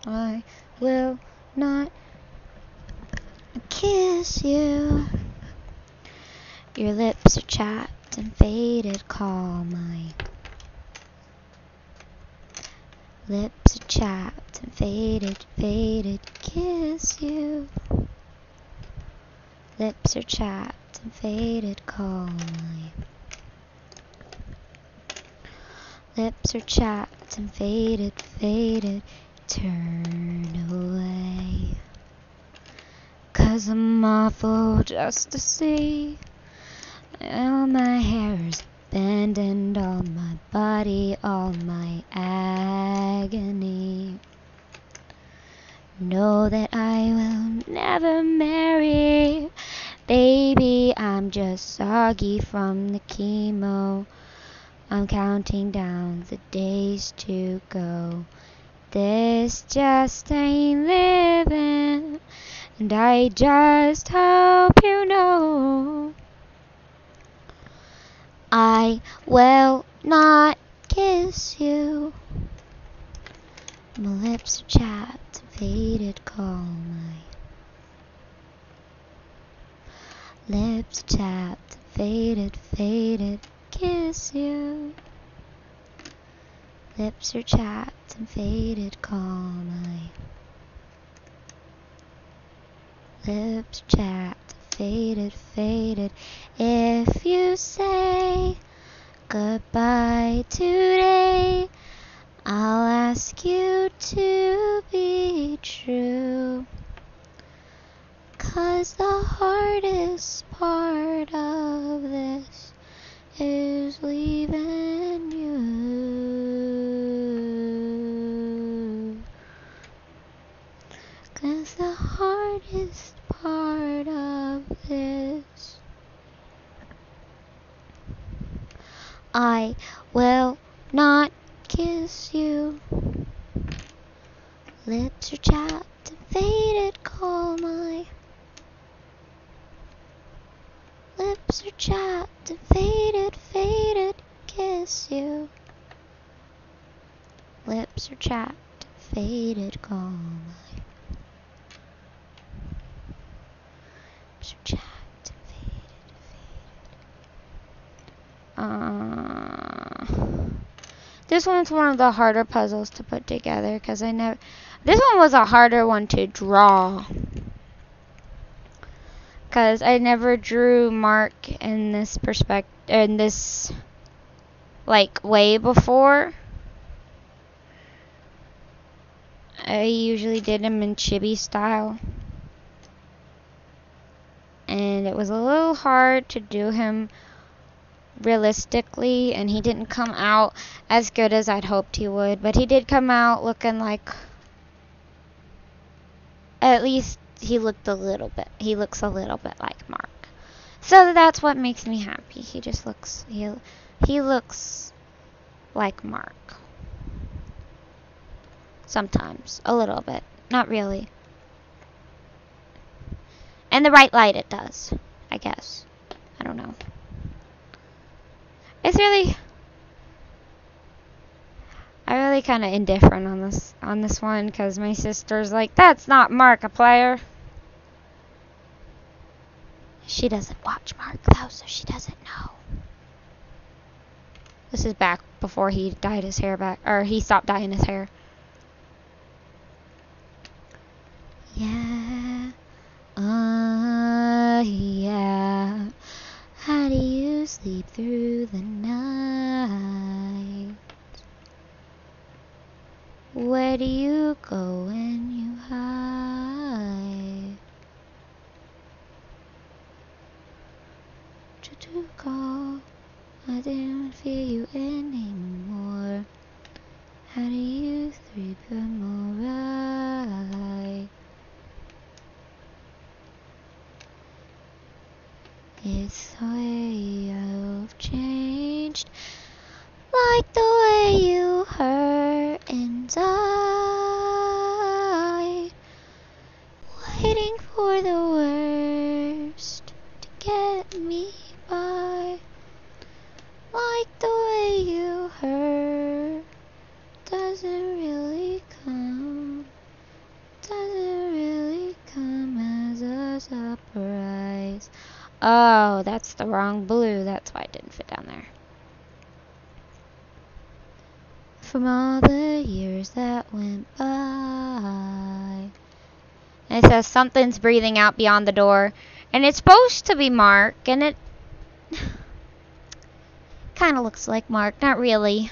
I will not kiss you. Your lips are chapped and faded. Call my lips are chapped and faded, faded. Kiss you. Lips are chapped and faded. Call my lips are chapped and faded, faded. turn away, 'cause I'm awful just to see. All my hair is abandoned, all my body, all my agony. Know that I will never marry. Baby, I'm just soggy from the chemo. I'm counting down the days to go. This just ain't living, and I just hope you know I will not kiss you. My lips are chapped, faded, call my lips chapped, faded, faded, kiss you. Lips are chapped and faded, call my lips chapped, faded, faded. If you say goodbye today, I'll ask you to be true. 'Cause the hardest part of this is leaving you. 'Cause the hardest part of this, I will not kiss you. Lips are chapped and faded, call my lips are chapped and faded, faded, kiss you. Lips are chapped and faded, call my lips are chapped and faded. This one's one of the harder puzzles to put together because this one was a harder one to draw. Because I never drew Mark in this like way before. I usually did him in chibi style. And it was a little hard to do him realistically, and he didn't come out as good as I'd hoped he would, but he did come out looking like, at least he looks a little bit like Mark. So that's what makes me happy. He just looks, he looks like Mark. Sometimes, a little bit, not really. In the right light it does, I guess. I don't know. I'm really kind of indifferent on this one because my sister's like, that's not Markiplier. She doesn't watch Mark though, so she doesn't know. This is back before he dyed his hair back, or he stopped dyeing his hair. Yeah, yeah. How do you sleep through the night? Where do you go when you hide? To call, I didn't feel you anymore. How do you sleep alright? It's the way you've changed, like the way you hurt inside, waiting for the worst to get me by, like the way you hurt doesn't really come as a surprise. Oh, that's the wrong blue. That's why it didn't fit down there. From all the years that went by. And it says something's breathing out beyond the door. And it's supposed to be Mark. And it kind of looks like Mark. Not really.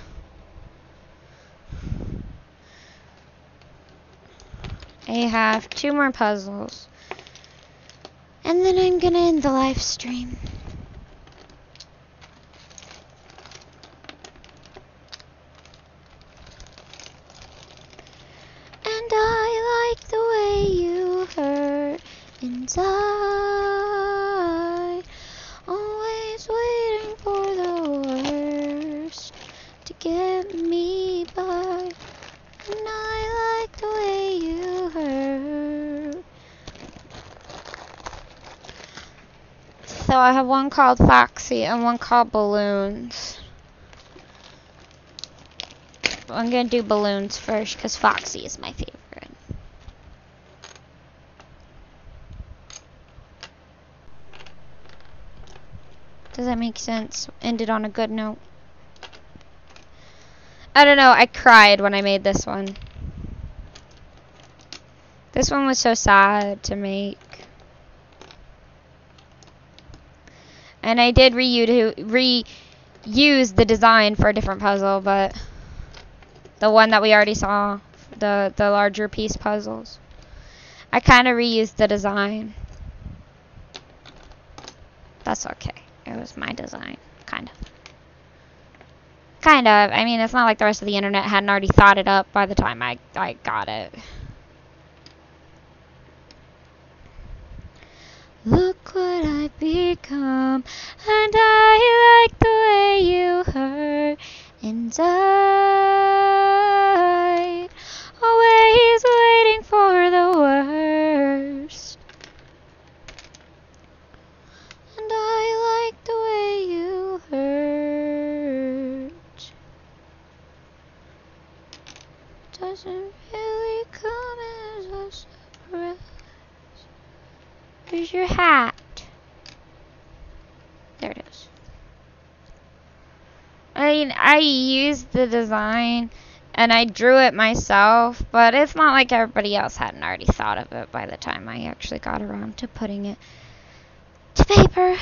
I have 2 more puzzles. And then I'm gonna end the live stream. And I like the way you hurt inside. Always waiting for the worst to get me by. And I like the way you hurt. So I have one called Foxy and one called Balloons. I'm gonna do Balloons first because Foxy is my favorite. Does that make sense? Ended on a good note. I don't know, I cried when I made this one. This one was so sad to make. And I did reuse the design for a different puzzle, but the one that we already saw, the larger piece puzzles, I kind of reused the design. That's okay. It was my design, kind of. Kind of. I mean, it's not like the rest of the internet hadn't already thought it up by the time I got it. Look what I've become, and I like the way you hurt inside. Always waiting for the worst. And I like the way you hurt. Doesn't really come as a surprise. Where's your hat? There it is. I mean, I used the design and I drew it myself, but it's not like everybody else hadn't already thought of it by the time I actually got around to putting it to paper.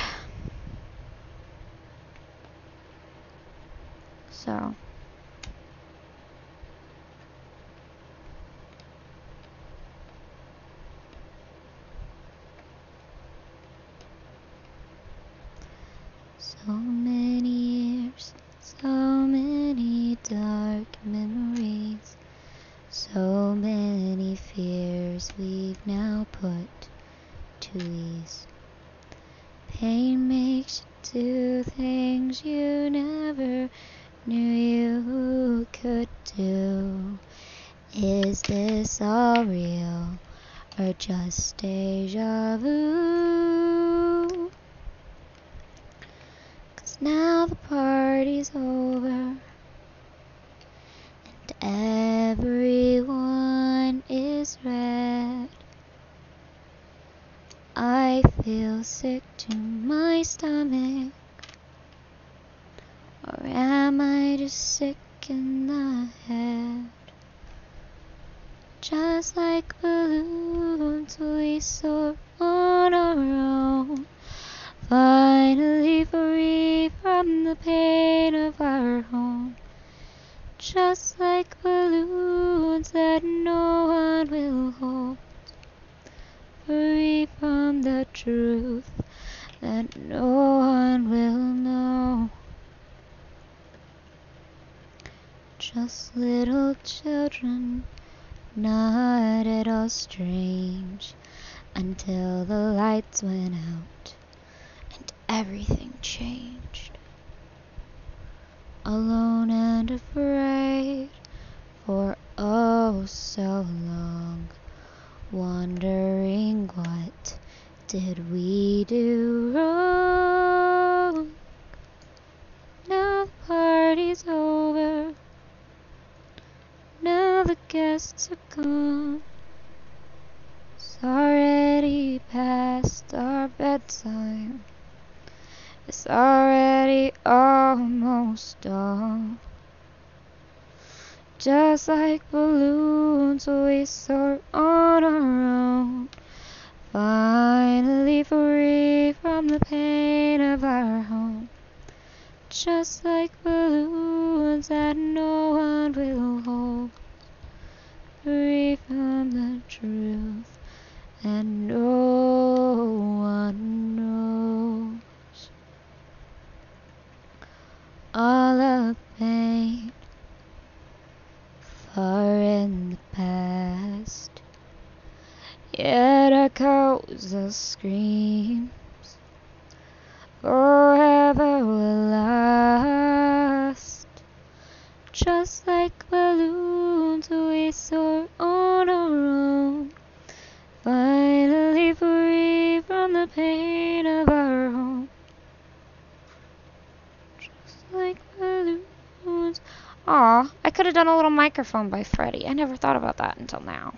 So. So many years, so many dark memories, so many fears we've now put to ease. Pain makes you do things you never knew you could do. Is this all real or just deja vu? Now the party's over and everyone is red. I feel sick to my stomach, or am I just sick in the head? Just like balloons we soar on our own, finally free from the pain of our home. Just like balloons that no one will hold, free from the truth that no one will know. Just little children, not at all strange, until the lights went out and everything changed. Alone and afraid for oh so long, wondering what did we do wrong. Now the party's over, now the guests are gone. It's already past our bedtime. It's already almost dawn. Just like balloons we soar on our own, finally free from the pain of our home. Just like balloons that no one will hold, free from the truth Rosa screams, forever will last. Just like balloons, we soar on our own, finally free from the pain of our home. Just like balloons. Aw, I could have done a little microphone by Freddie. I never thought about that until now.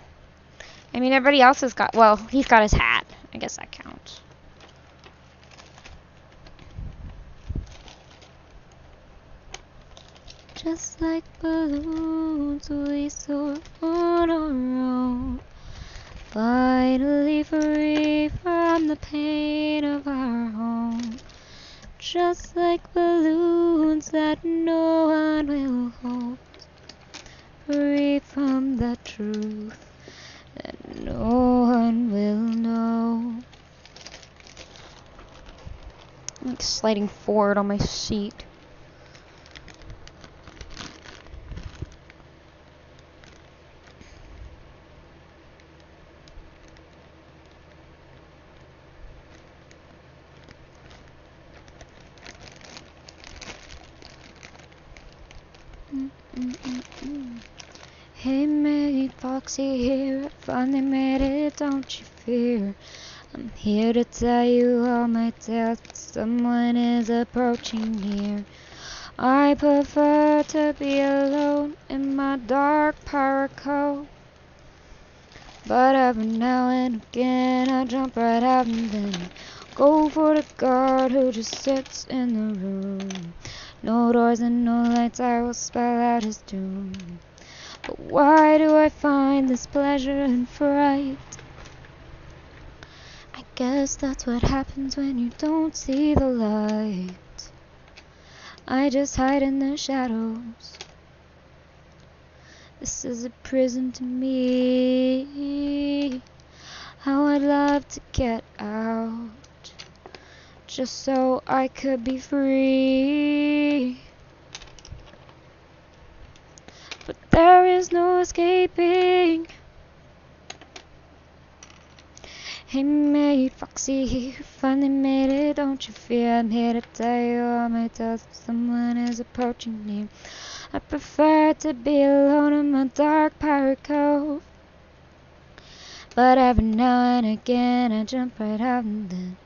I mean, everybody else has got, well, he's got his hat. I guess that counts. Just like balloons, we soar on our own, finally free from the pain of our home. Just like balloons that no one will hold, free from the truth that no one will know. I'm like sliding forward on my seat. Hey Maggie, Foxy here, finally made it, don't you fear. I'm here to tell you all my tales, someone is approaching here. I prefer to be alone in my dark pirate cove, but every now and again I jump right out and then go for the guard who just sits in the room. No doors and no lights, I will spell out his doom. But why do I find this pleasure in fright? I guess that's what happens when you don't see the light. I just hide in the shadows. This is a prison to me. How I'd love to get out, just so I could be free. But there is no escaping. Hey mate, Foxy here, finally made it, don't you fear. I'm here to tell you all my tales, someone is approaching near. I prefer to be alone in my dark pirate cove, but every now and again I jump right out and then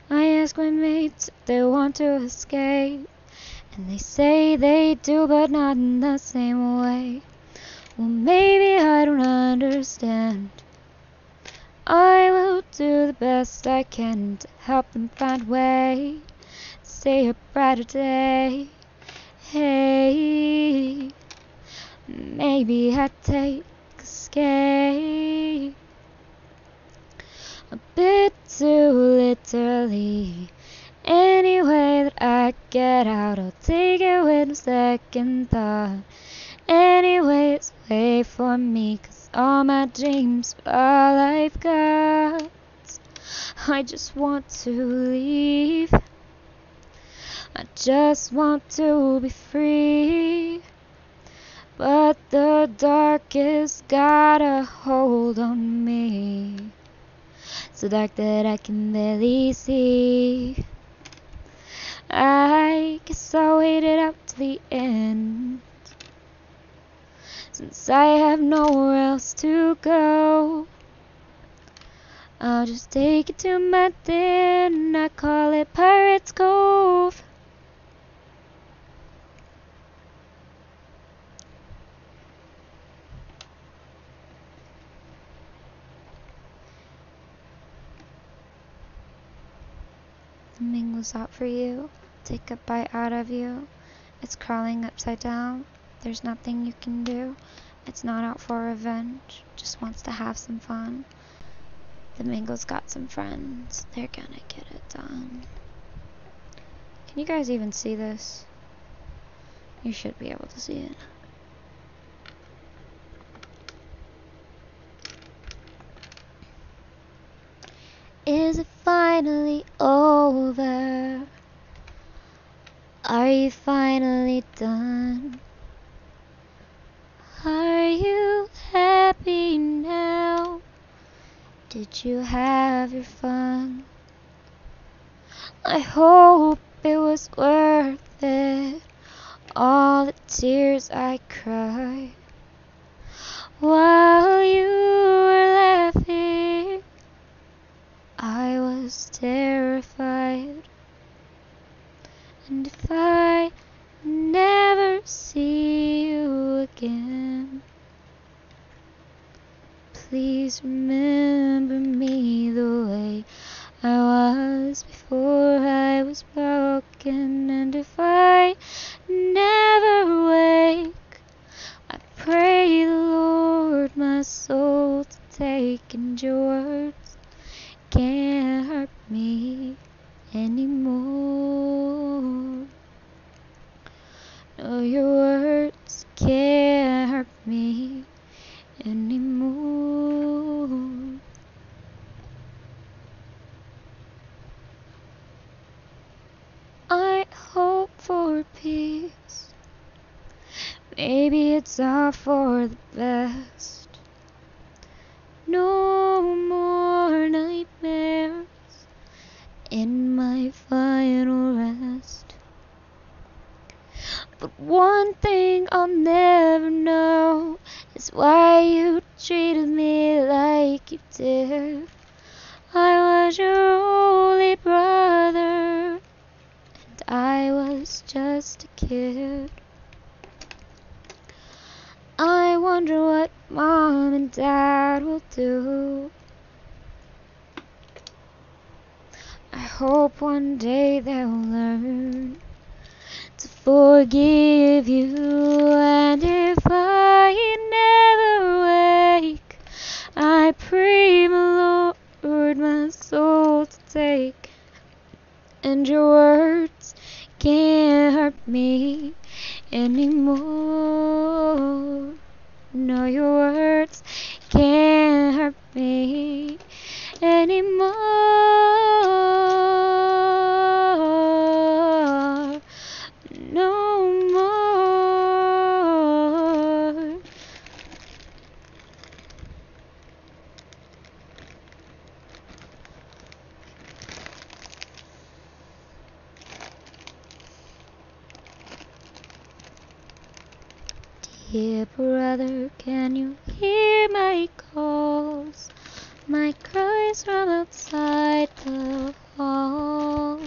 I ask my mates if they want to escape, and they say they do, but not in the same way. Well, maybe I don't understand. I will do the best I can to help them find a way, see a brighter day. Hey, maybe I take escape a bit too literally. Any way that I get out, I'll take it with no second thought. Anyway, it's way for me, 'cause all my dreams are all I've got. I just want to leave, I just want to be free, but the dark has got a hold on me, so dark that I can barely see. I guess I'll wait it out to the end, since I have nowhere else to go. I'll just take it to my den, and I call it Pirate's Cove. The mingle's out for you, take a bite out of you. It's crawling upside down, there's nothing you can do. It's not out for revenge, just wants to have some fun. The mingle's got some friends, they're gonna get it done. Can you guys even see this? You should be able to see it. Is it finally over? Are you finally done? Are you happy? happy now? Did you have your fun? I hope it was worth it, all the tears I cried while you were laughing. I was terrified, and if I never see you again, please remember me the way I was before I was broken. And if I never wake, I pray the Lord my soul to take, and your words can't hurt me anymore. No, your words can't hurt me anymore. I hope for peace. Maybe it's all for the best. No more nightmares in my final rest. But one thing I'll never know is why you treated me like you did. I was your only brother, and I was just a kid. I wonder what Mom and Dad will do. I hope one day they'll learn to forgive you. And if I never wake, I pray my Lord my soul to take, and your words can't hurt me anymore. No, your words can't hurt me anymore. No more. Dear brother, can you hear my calls, my cries from outside the halls?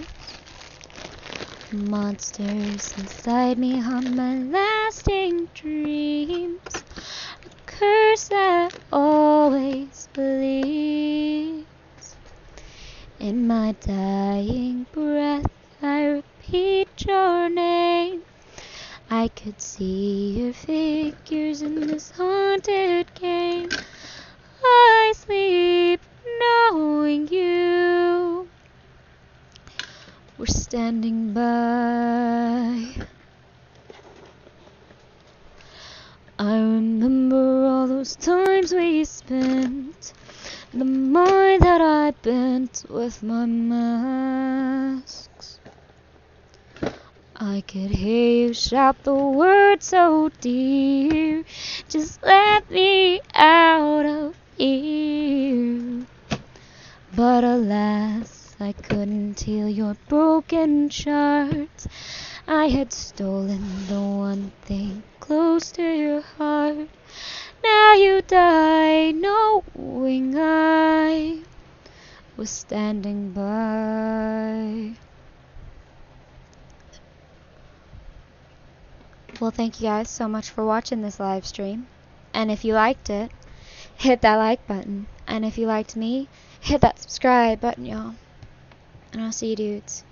Monsters inside me haunt my lasting dreams, a curse that always bleeds. In my dying breath I repeat your name. I could see your figures in this haunted game. I sleep knowing you were standing by. I remember all those times we spent, the mind that I bent with my masks. I could hear you shout the word so dear, just let me out of here. But alas, I couldn't heal your broken shards. I had stolen the one thing close to your heart. Now you die knowing I was standing by. Well, thank you guys so much for watching this live stream. And if you liked it, hit that like button. And if you liked me, hit that subscribe button, y'all. And I'll see you dudes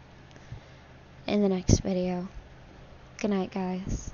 in the next video. Good night, guys.